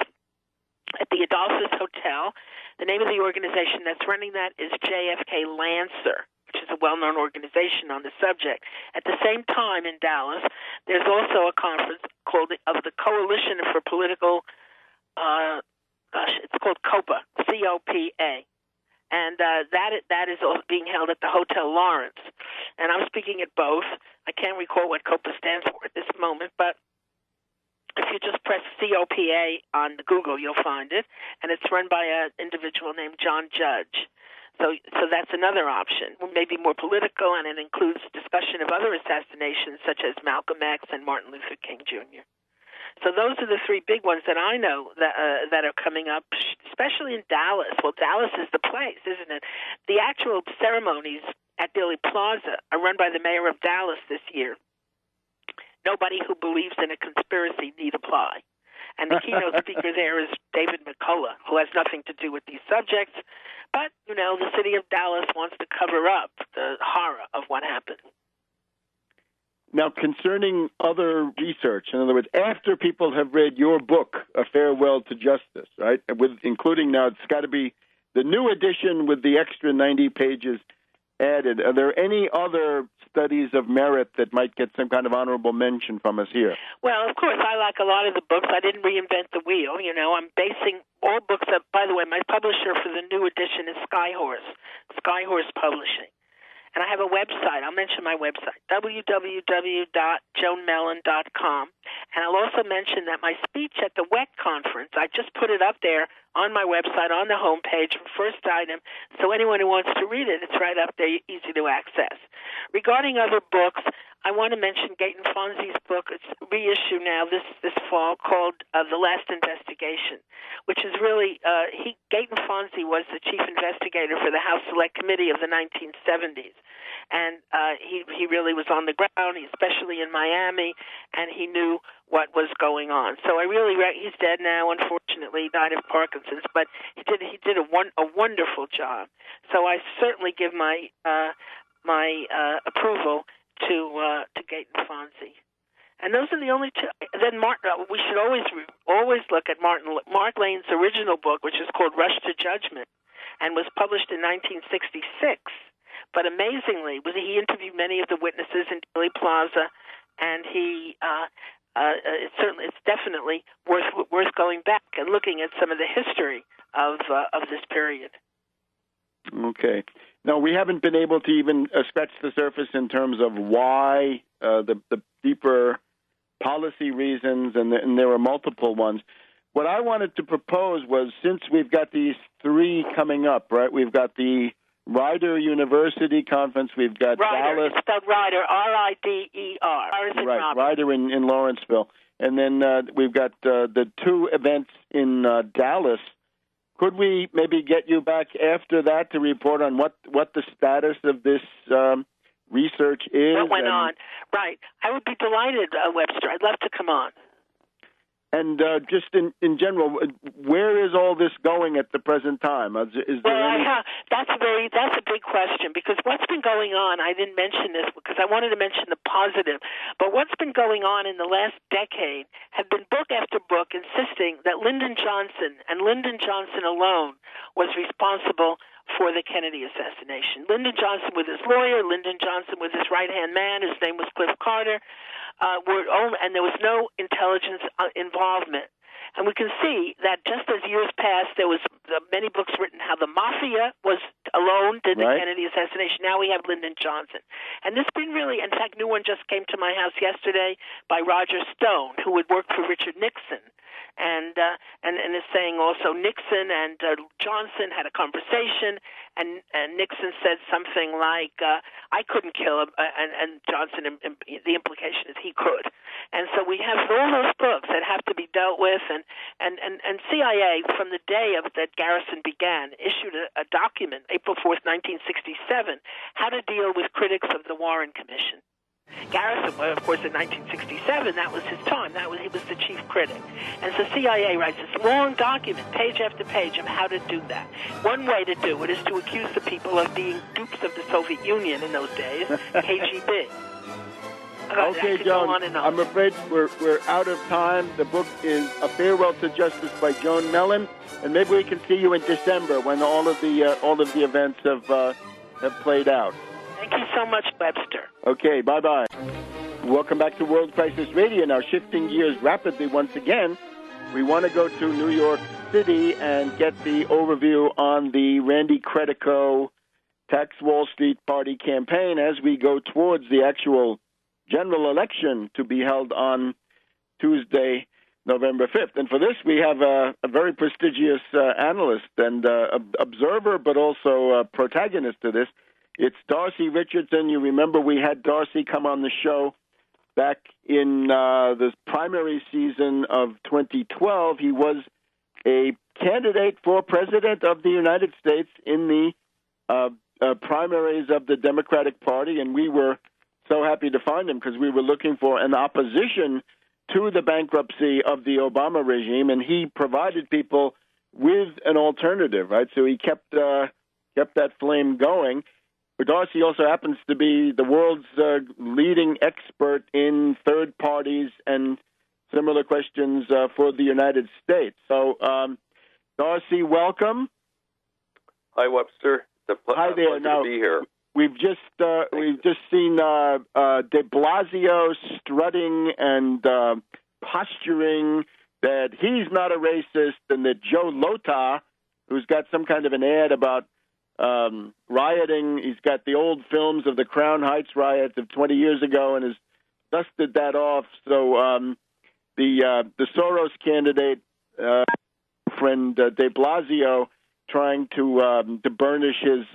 at the Adolphus Hotel. The name of the organization that's running that is JFK Lancer, which is a well-known organization on the subject. At the same time in Dallas, there's also a conference called of the Coalition for Political, it's called COPA, C-O-P-A. And that is also being held at the Hotel Lawrence. And I'm speaking at both. I can't recall what COPA stands for at this moment, but if you just press COPA on Google, you'll find it. And it's run by an individual named John Judge. So that's another option, maybe more political, and it includes discussion of other assassinations such as Malcolm X and Martin Luther King Jr. So those are the three big ones that I know that are coming up, especially in Dallas. Well, Dallas is the place, isn't it? The actual ceremonies at Dealey Plaza are run by the mayor of Dallas this year. Nobody who believes in a conspiracy need apply. And the keynote speaker there is David McCullough, who has nothing to do with these subjects. But, you know, the city of Dallas wants to cover up the horror of what happened. Now, concerning other research, in other words, after people have read your book, A Farewell to Justice, right, including now it's got to be the new edition with the extra 90 pages added, are there any other studies of merit that might get some kind of honorable mention from us here? Well, of course, I like a lot of the books. I didn't reinvent the wheel. You know, I'm basing all books up. By the way, my publisher for the new edition is Skyhorse Publishing. And I have a website. I'll mention my website, www.joanmellon.com. And I'll also mention that my speech at the WEC conference, I just put it up there on my website, on the homepage, first item. So anyone who wants to read it, it's right up there, easy to access. Regarding other books, I want to mention Gaten Fonzie's book. It's reissue now this fall called The Last Investigation, which is really, Gaten Fonzie was the chief investigator for the House Select Committee of the 1970s. And he really was on the ground, especially in Miami, and he knew what was going on. So he's dead now, unfortunately, died of Parkinson's, but he did a wonderful job. So I certainly give my approval to Gaten Fonzie. And those are the only two. Then we should always look at Mark Lane's original book, which is called Rush to Judgment, and was published in 1966. But amazingly, he interviewed many of the witnesses in Dealey Plaza, and it's definitely worth going back and looking at some of the history of this period. Okay. No, we haven't been able to even scratch the surface in terms of why the deeper policy reasons, and there were multiple ones. What I wanted to propose was, since we've got these three coming up, right? We've got the Rider University Conference. We've got Dallas. It's spelled Rider, R-I-D-E-R. Right, Rider in Lawrenceville. And then we've got the two events in Dallas. Could we maybe get you back after that to report on what the status of this research is? What went on? Right. I would be delighted, Webster. I'd love to come on. And just in general, where is all this going at the present time? That's a big question, because what's been going on, I didn't mention this because I wanted to mention the positive, but what's been going on in the last decade have been book after book insisting that Lyndon Johnson, and Lyndon Johnson alone, was responsible for the Kennedy assassination. Lyndon Johnson with his lawyer, Lyndon Johnson with his right-hand man, his name was Cliff Carter, and there was no intelligence involvement. And we can see that just as years passed, there was many books written how the mafia did the Kennedy assassination. Now we have Lyndon Johnson. And this been really, in fact, new one just came to my house yesterday by Roger Stone, who had worked for Richard Nixon. And is saying also Nixon and Johnson had a conversation, and Nixon said something like, I couldn't kill him, and Johnson, the implication is he could. And so we have all those books that have to be dealt with, and CIA, from the day that Garrison began, issued a document, April 4th, 1967, how to deal with critics of the Warren Commission. Garrison, of course, in 1967, that was his time. He was the chief critic. And so CIA writes this long document, page after page, of how to do that. One way to do it is to accuse the people of being dupes of the Soviet Union in those days, KGB. Okay, Joan, I'm afraid we're out of time. The book is A Farewell to Justice by Joan Mellon, and maybe we can see you in December when all of the events have played out. Thank you so much, Webster. Okay, bye-bye. Welcome back to World Crisis Radio. Now, shifting gears rapidly once again, we want to go to New York City and get the overview on the Randy Credico Tax Wall Street Party campaign as we go towards the actual general election to be held on Tuesday, November 5th. And for this, we have a very prestigious analyst and observer, but also protagonist to this. It's Darcy Richardson. You remember we had Darcy come on the show back in the primary season of 2012. He was a candidate for president of the United States in the primaries of the Democratic Party, and we were so happy to find him because we were looking for an opposition to the bankruptcy of the Obama regime, and he provided people with an alternative, right? So he kept that flame going. But Darcy also happens to be the world's leading expert in third parties and similar questions for the United States. So, Darcy, welcome. Hi, Webster. It's a Hi there. pleasure Now, to be here. We've just seen De Blasio strutting and posturing that he's not a racist, and that Joe Lota, who's got some kind of an ad about rioting, he's got the old films of the Crown Heights riots of 20 years ago and has dusted that off. So the Soros candidate, friend De Blasio, trying to burnish his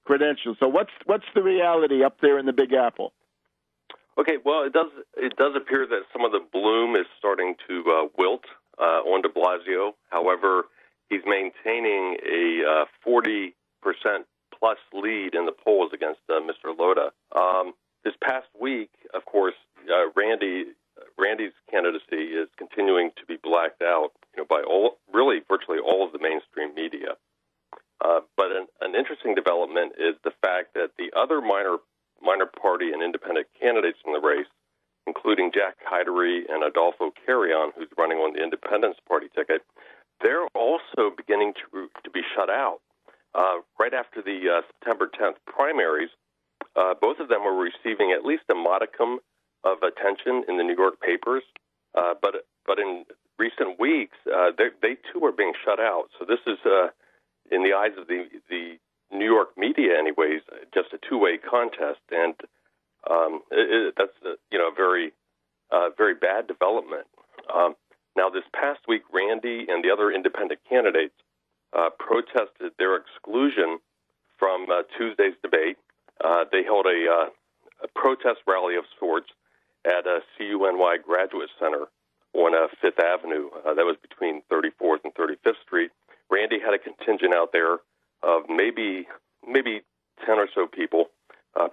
credentials. So what's the reality up there in the Big Apple? Okay, well, it does appear that some of the bloom is starting to wilt on De Blasio. However, he's maintaining a 40% plus lead in the polls against Mr. Lota. This past week, of course, Randy's candidacy is continuing to be blacked out, by virtually all of the mainstream media. But an interesting development is the fact that the other minor party and independent candidates in the race, including Jack Hydery and Adolfo Carrion, who's running on the Independence Party ticket, they're also beginning to be shut out. Right after the September 10th primaries, both of them were receiving at least a modicum of attention in the New York papers, but in recent weeks, they too are being shut out. So this is, in the eyes of the New York media, anyways, just a two-way contest, and that's a very bad development. Now, this past week, Randy and the other independent candidates protested their exclusion from Tuesday's debate. They held a protest rally of sorts at a CUNY Graduate Center on Fifth Avenue. That was between 34th and 35th Street. Randy had a contingent out there of maybe 10 or so people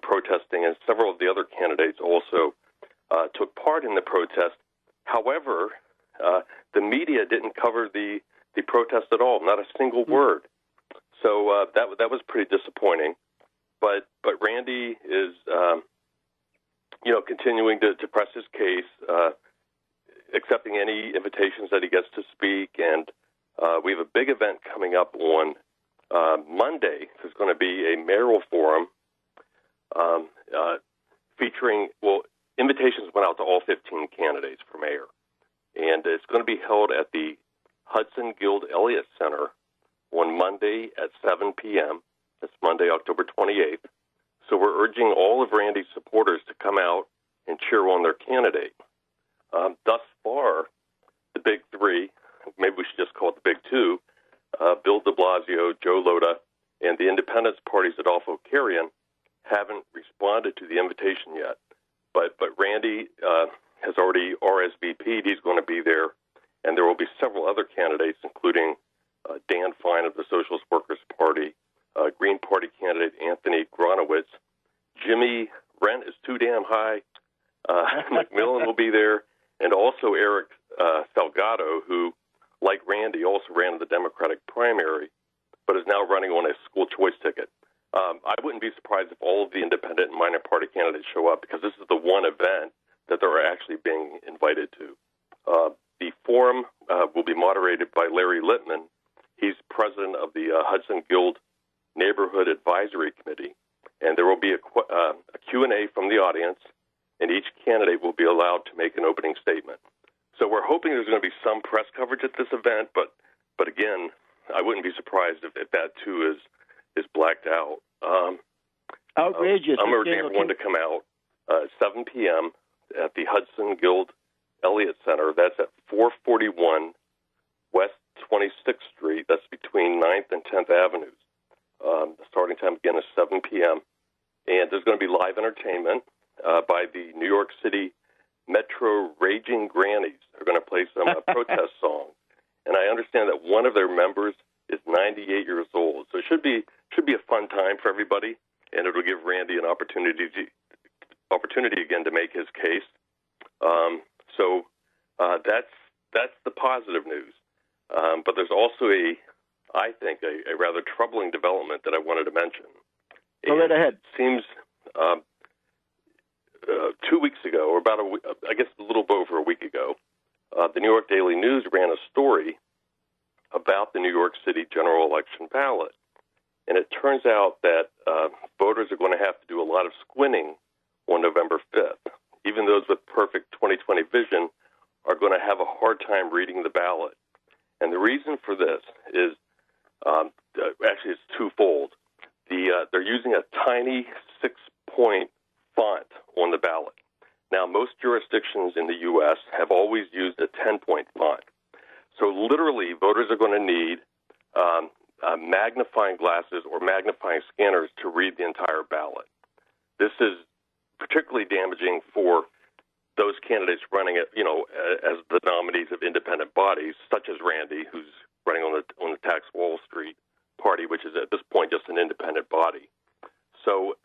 protesting, and several of the other candidates also took part in the protest. However, the media didn't cover the protest at all, not a single word. So that was pretty disappointing. But Randy is continuing to press his case, accepting any invitations that he gets to speak, and we have a big event coming up on Monday. There's going to be a mayoral forum featuring, invitations went out to all 15 candidates for mayor, and it's going to be held at the Hudson Guild Elliott Center on Monday at 7 p.m. That's Monday, October 28th. So we're urging all of Randy's supporters to come out and cheer on their candidate. Thus far, the big three, maybe we should just call it the big two, Bill de Blasio, Joe Lota, and the Independence Party's Adolfo Carrion, haven't responded to the invitation yet. But Randy has already RSVP'd. He's going to be there, and there will be several other candidates, including Dan Fine of the Socialist Workers Party, Green Party candidate Anthony Gronowitz. Jimmy Rent is too damn high. McMillan will be there, and also Eric Salgado, who, like Randy, also ran in the Democratic primary, but is now running on a school choice ticket. I wouldn't be surprised if all of the independent and minor party candidates show up, because this is the one event that they're actually being invited to. The forum will be moderated by Larry Littman. He's president of the Hudson Guild Neighborhood Advisory Committee, and there will be a Q&A from the audience, and each candidate will be allowed to make an opening statement. So we're hoping there's going to be some press coverage at this event, but again, I wouldn't be surprised if that too is blacked out. Outrageous. I'm urging everyone to come out 7 p.m. at the Hudson Guild Elliott Center. That's at 441 West 26th Street. That's between 9th and 10th Avenues. The starting time, again, is 7 p.m. And there's going to be live entertainment by the New York City Metro Raging Grannies. They're going to play some protest songs. And I understand that one of their members is 98 years old. So it should be a fun time for everybody, and it'll give Randy an opportunity again to make his case. So that's the positive news. But there's also I think a rather troubling development that I wanted to mention. Go right ahead. It seems 2 weeks ago, or about I guess a little over a week ago, the New York Daily News ran a story about the New York City general election ballot. And it turns out that voters are going to have to do a lot of squinting on November 5th. Even those with perfect 20/20 vision are going to have a hard time reading the ballot. And the reason for this is, actually it's twofold. They're using a tiny 6-point font on the ballot. Now, most jurisdictions in the U.S. have always used a 10-point font. So literally, voters are going to need magnifying glasses or magnifying scanners to read the entire ballot. This is particularly damaging for those candidates running as the nominees of independent bodies, such as Randy, who's running on the Tax Wall Street Party, which is at this point just an independent body. So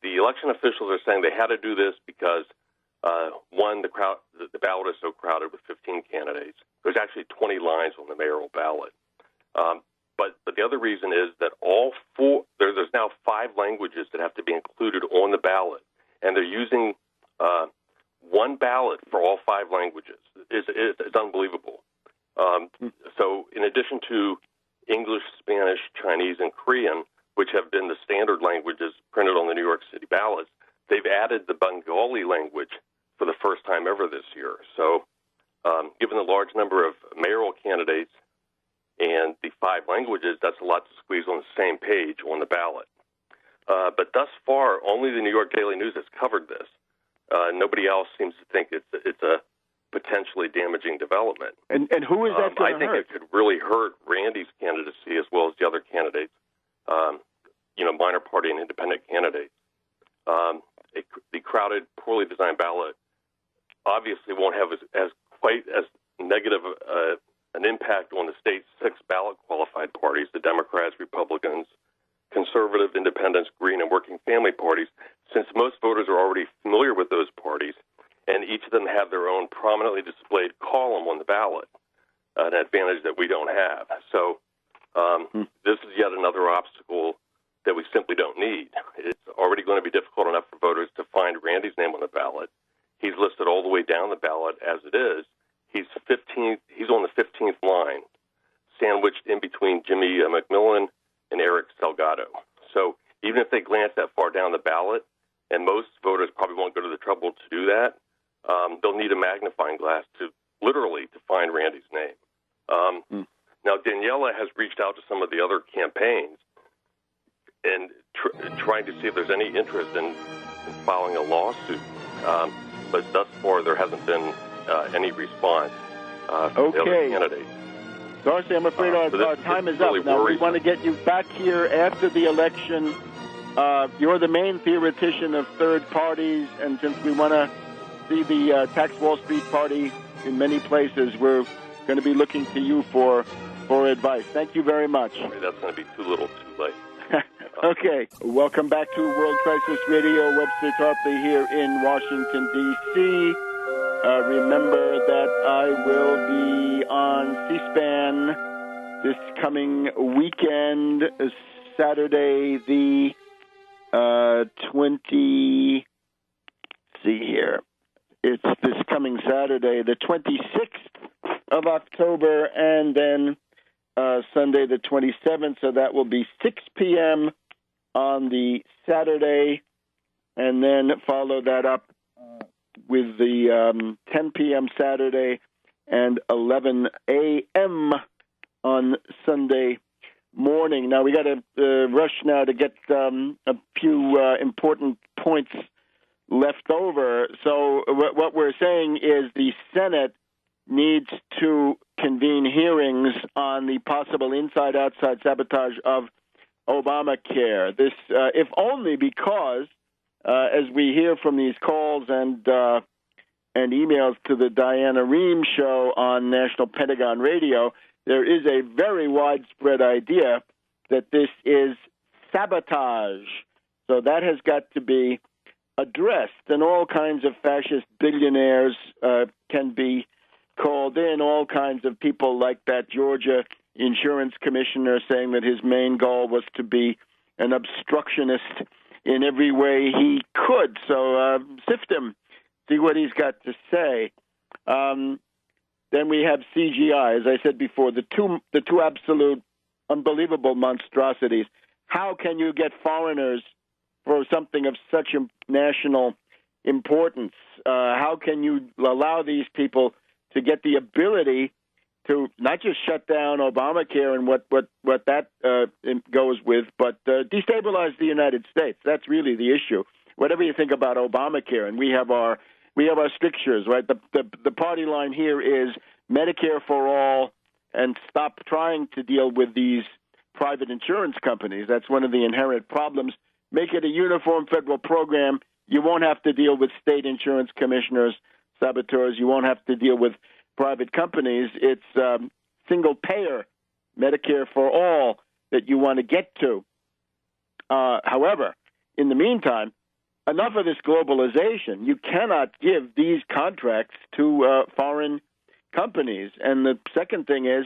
the election officials are saying they had to do this because one, the ballot is so crowded with 15 candidates. There's actually 20 lines on the mayoral ballot. But the other reason is that there's now 5 languages that have to be included on the ballot, and they're using one ballot for all 5 languages. It's unbelievable. So in addition to English, Spanish, Chinese, and Korean, which have been the standard languages printed on the New York City ballots, they've added the Bengali language for the first time ever this year. So given the large number of mayoral candidates and the 5 languages, that's a lot to squeeze on the same page on the ballot. But thus far, only the New York Daily News has covered this. Nobody else seems to think it's a potentially damaging development. And who is that going to hurt? I think it could really hurt Randy's candidacy as well as the other candidates, minor party and independent candidates. The crowded, poorly designed ballot obviously won't have as quite as negative an impact on the state's 6 ballot qualified parties, the Democrats, Republicans, conservative, independents, green, and working family parties, since most voters are already familiar with those parties, and each of them have their own prominently displayed column on the ballot, an advantage that we don't have. So this is yet another obstacle that we simply don't need. It's already going to be difficult enough for voters to find Randy's name on the ballot. He's listed all the way down the ballot as it is. He's on the 15th line, sandwiched in between Jimmy McMillan and Eric Salgado. So even if they glance that far down the ballot, and most voters probably won't go to the trouble to do that, they'll need a magnifying glass to find Randy's name. Now, Daniela has reached out to some of the other campaigns and trying to see if there's any interest in filing a lawsuit. But thus far, there hasn't been any response from the other candidates. Darcy, I'm afraid our time is really up. Now, we want to get you back here after the election. You're the main theoretician of third parties, and since we want to see the Tax Wall Street Party in many places, we're going to be looking to you for advice. Thank you very much. That's going to be too little too late. Okay. Welcome back to World Crisis Radio. Webster Tarpley here in Washington, D.C. Remember that I will be on C-SPAN this coming weekend, Saturday the see here. It's this coming Saturday, the 26th of October, and then Sunday the 27th. So that will be 6 p.m. on the Saturday, and then follow that up with the 10 p.m. Saturday and 11 a.m. on Sunday morning. Now, we got to rush now to get a few important points left over. So what we're saying is the Senate needs to convene hearings on the possible inside-outside sabotage of Obamacare. This, if only because, as we hear from these calls and emails to the Diana Rehm show on National Pentagon Radio, there is a very widespread idea that this is sabotage. So that has got to be addressed, and all kinds of fascist billionaires can be called in, all kinds of people like that Georgia insurance commissioner saying that his main goal was to be an obstructionist in every way he could. So sift him, see what he's got to say. Then we have CGI, as I said before, the two absolute unbelievable monstrosities. How can you get foreigners for something of such national importance? How can you allow these people to get the ability to not just shut down Obamacare and what that goes with, but destabilize the United States? That's really the issue. Whatever you think about Obamacare, and we have our strictures, right? The party line here is Medicare for all, and stop trying to deal with these private insurance companies. That's one of the inherent problems. Make it a uniform federal program. You won't have to deal with state insurance commissioners, saboteurs. You won't have to deal with private companies. It's single payer Medicare for all that you want to get to. However, in the meantime, enough of this globalization. You cannot give these contracts to foreign companies. And the second thing is,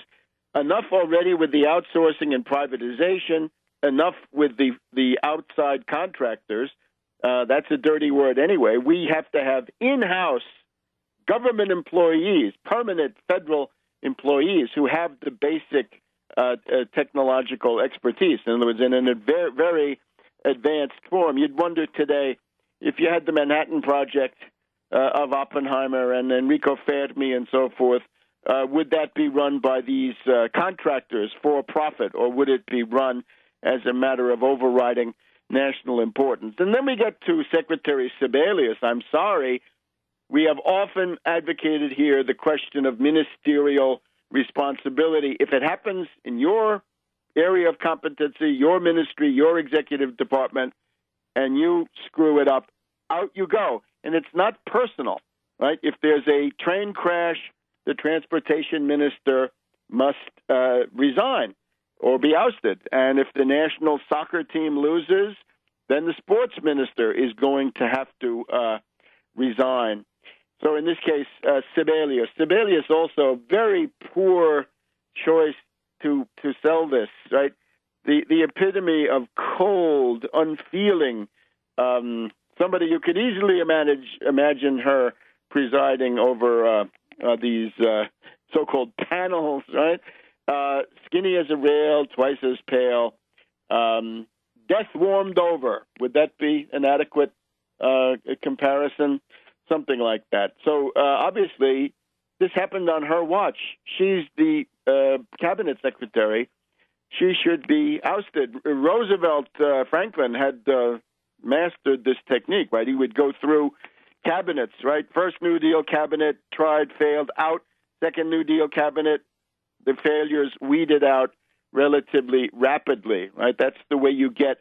enough already with the outsourcing and privatization, enough with the outside contractors. That's a dirty word anyway. We have to have in-house government employees, permanent federal employees who have the basic technological expertise. In other words, in a very, very advanced form. You'd wonder today, if you had the Manhattan Project of Oppenheimer and Enrico Fermi and so forth, would that be run by these contractors for profit, or would it be run as a matter of overriding national importance? And then we get to Secretary Sebelius. I'm sorry, we have often advocated here the question of ministerial responsibility. If it happens in your area of competency, your ministry, your executive department, and you screw it up, out you go. And it's not personal, right? If there's a train crash, the transportation minister must resign or be ousted. And if the national soccer team loses, then the sports minister is going to have to resign. So in this case, Sebelius. Sebelius also very poor choice to sell this, right? The epitome of cold, unfeeling, somebody you could easily imagine her presiding over these so-called panels, right? Skinny as a rail, twice as pale. Death warmed over. Would that be an adequate comparison? Something like that. So obviously, this happened on her watch. She's the cabinet secretary. She should be ousted. Roosevelt Franklin had mastered this technique, right? He would go through cabinets, right? First New Deal cabinet, tried, failed, out. Second New Deal cabinet, the failures weeded out relatively rapidly, right? That's the way you get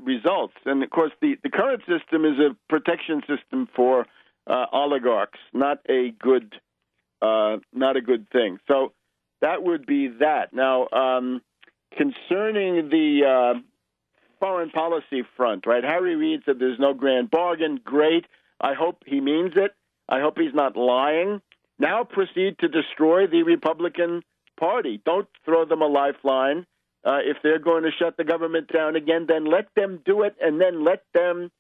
results. And of course, the current system is a protection system for oligarchs, not a good thing. So that would be that. Now, concerning the foreign policy front, right? Harry Reid said there's no grand bargain. Great. I hope he means it. I hope he's not lying. Now proceed to destroy the Republican Party. Don't throw them a lifeline. If they're going to shut the government down again, then let them do it, and then let them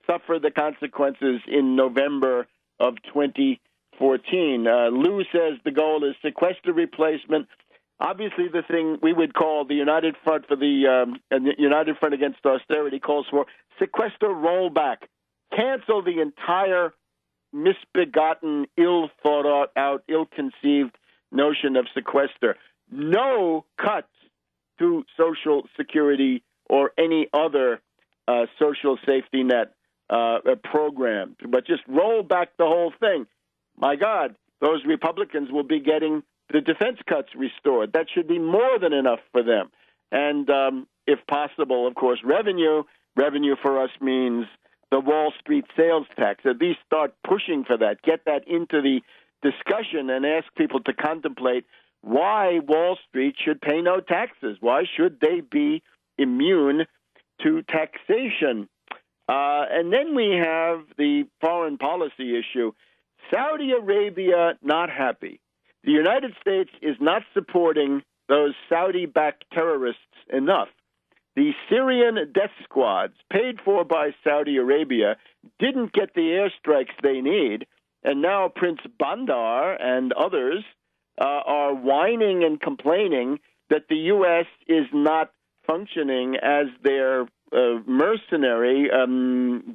suffer the consequences in November of 2014. Lou says the goal is sequester replacement. Obviously, the thing we would call the United Front for the United Front Against Austerity calls for sequester rollback. Cancel the entire misbegotten, ill-thought-out, ill-conceived notion of sequester. No cuts to Social Security or any other social safety net program, but just roll back the whole thing. My God, those Republicans will be getting the defense cuts restored. That should be more than enough for them. And if possible, of course, revenue. Revenue for us means the Wall Street sales tax. At least start pushing for that. Get that into the discussion and ask people to contemplate why Wall Street should pay no taxes. Why should they be immune to taxation? And then we have the foreign policy issue. Saudi Arabia not happy. The United States is not supporting those Saudi-backed terrorists enough. The Syrian death squads paid for by Saudi Arabia didn't get the airstrikes they need, and now Prince Bandar and others are whining and complaining that the U.S. is not functioning as their mercenary,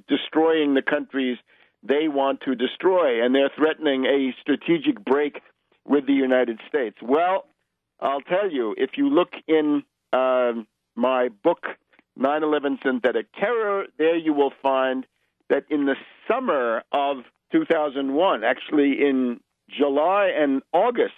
destroying the countries they want to destroy, and they're threatening a strategic break with the United States. Well, I'll tell you, if you look in my book, 9/11 Synthetic Terror, there you will find that in the summer of 2001, actually in July and August,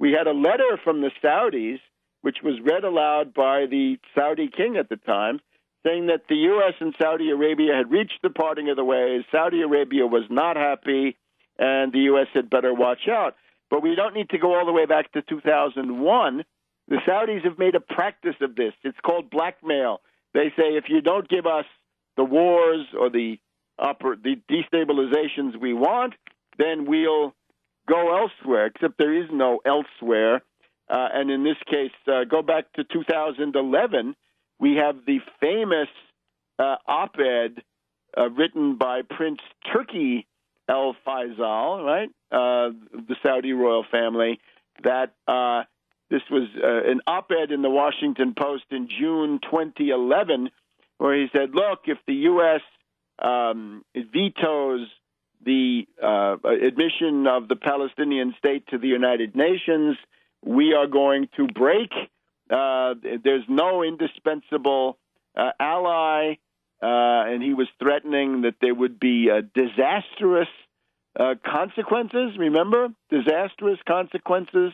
we had a letter from the Saudis, which was read aloud by the Saudi king at the time, saying that the U.S. and Saudi Arabia had reached the parting of the ways. Saudi Arabia was not happy, and the U.S. had better watch out. But we don't need to go all the way back to 2001. The Saudis have made a practice of this. It's called blackmail. They say if you don't give us the wars or the destabilizations we want, then we'll go elsewhere, except there is no elsewhere. And in this case, go back to 2011, we have the famous op-ed written by Prince Turki Al Faisal, right, the Saudi royal family, that this was an op-ed in the Washington Post in June 2011, where he said, look, if the U.S. Vetoes the admission of the Palestinian state to the United Nations, we are going to break. There's no indispensable ally, and he was threatening that there would be disastrous consequences, remember? Disastrous consequences,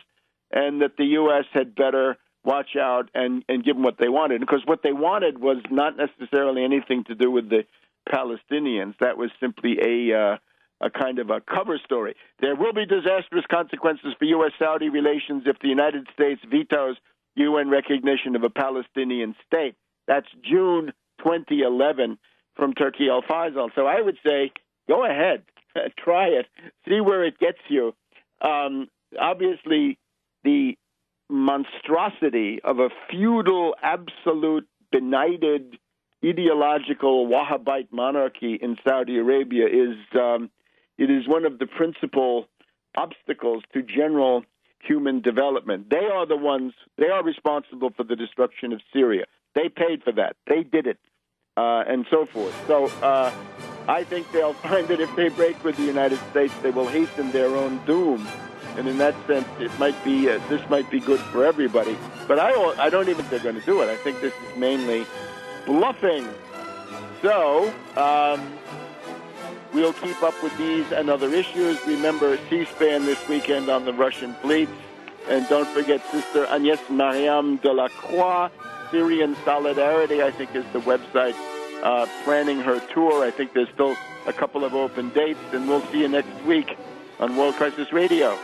and that the U.S. had better watch out and give them what they wanted. Because what they wanted was not necessarily anything to do with the Palestinians. That was simply a kind of a cover story. There will be disastrous consequences for U.S.-Saudi relations if the United States vetoes UN recognition of a Palestinian state. That's June 2011 from Turki Al Faisal. So I would say, go ahead, try it, see where it gets you. Obviously, the monstrosity of a feudal, absolute, benighted, ideological Wahhabite monarchy in Saudi Arabia is one of the principal obstacles to general human development. They are responsible for the destruction of Syria. They paid for that. They did it, and so forth. So I think they'll find that if they break with the United States, they will hasten their own doom. And in that sense, it might be this might be good for everybody. But I don't even think they're going to do it. I think this is mainly bluffing. So we'll keep up with these and other issues. Remember C-SPAN this weekend on the Russian fleets. And don't forget Sister Agnès Mariam de la Croix, Syrian Solidarity, I think is the website, planning her tour. I think there's still a couple of open dates. And we'll see you next week on World Crisis Radio.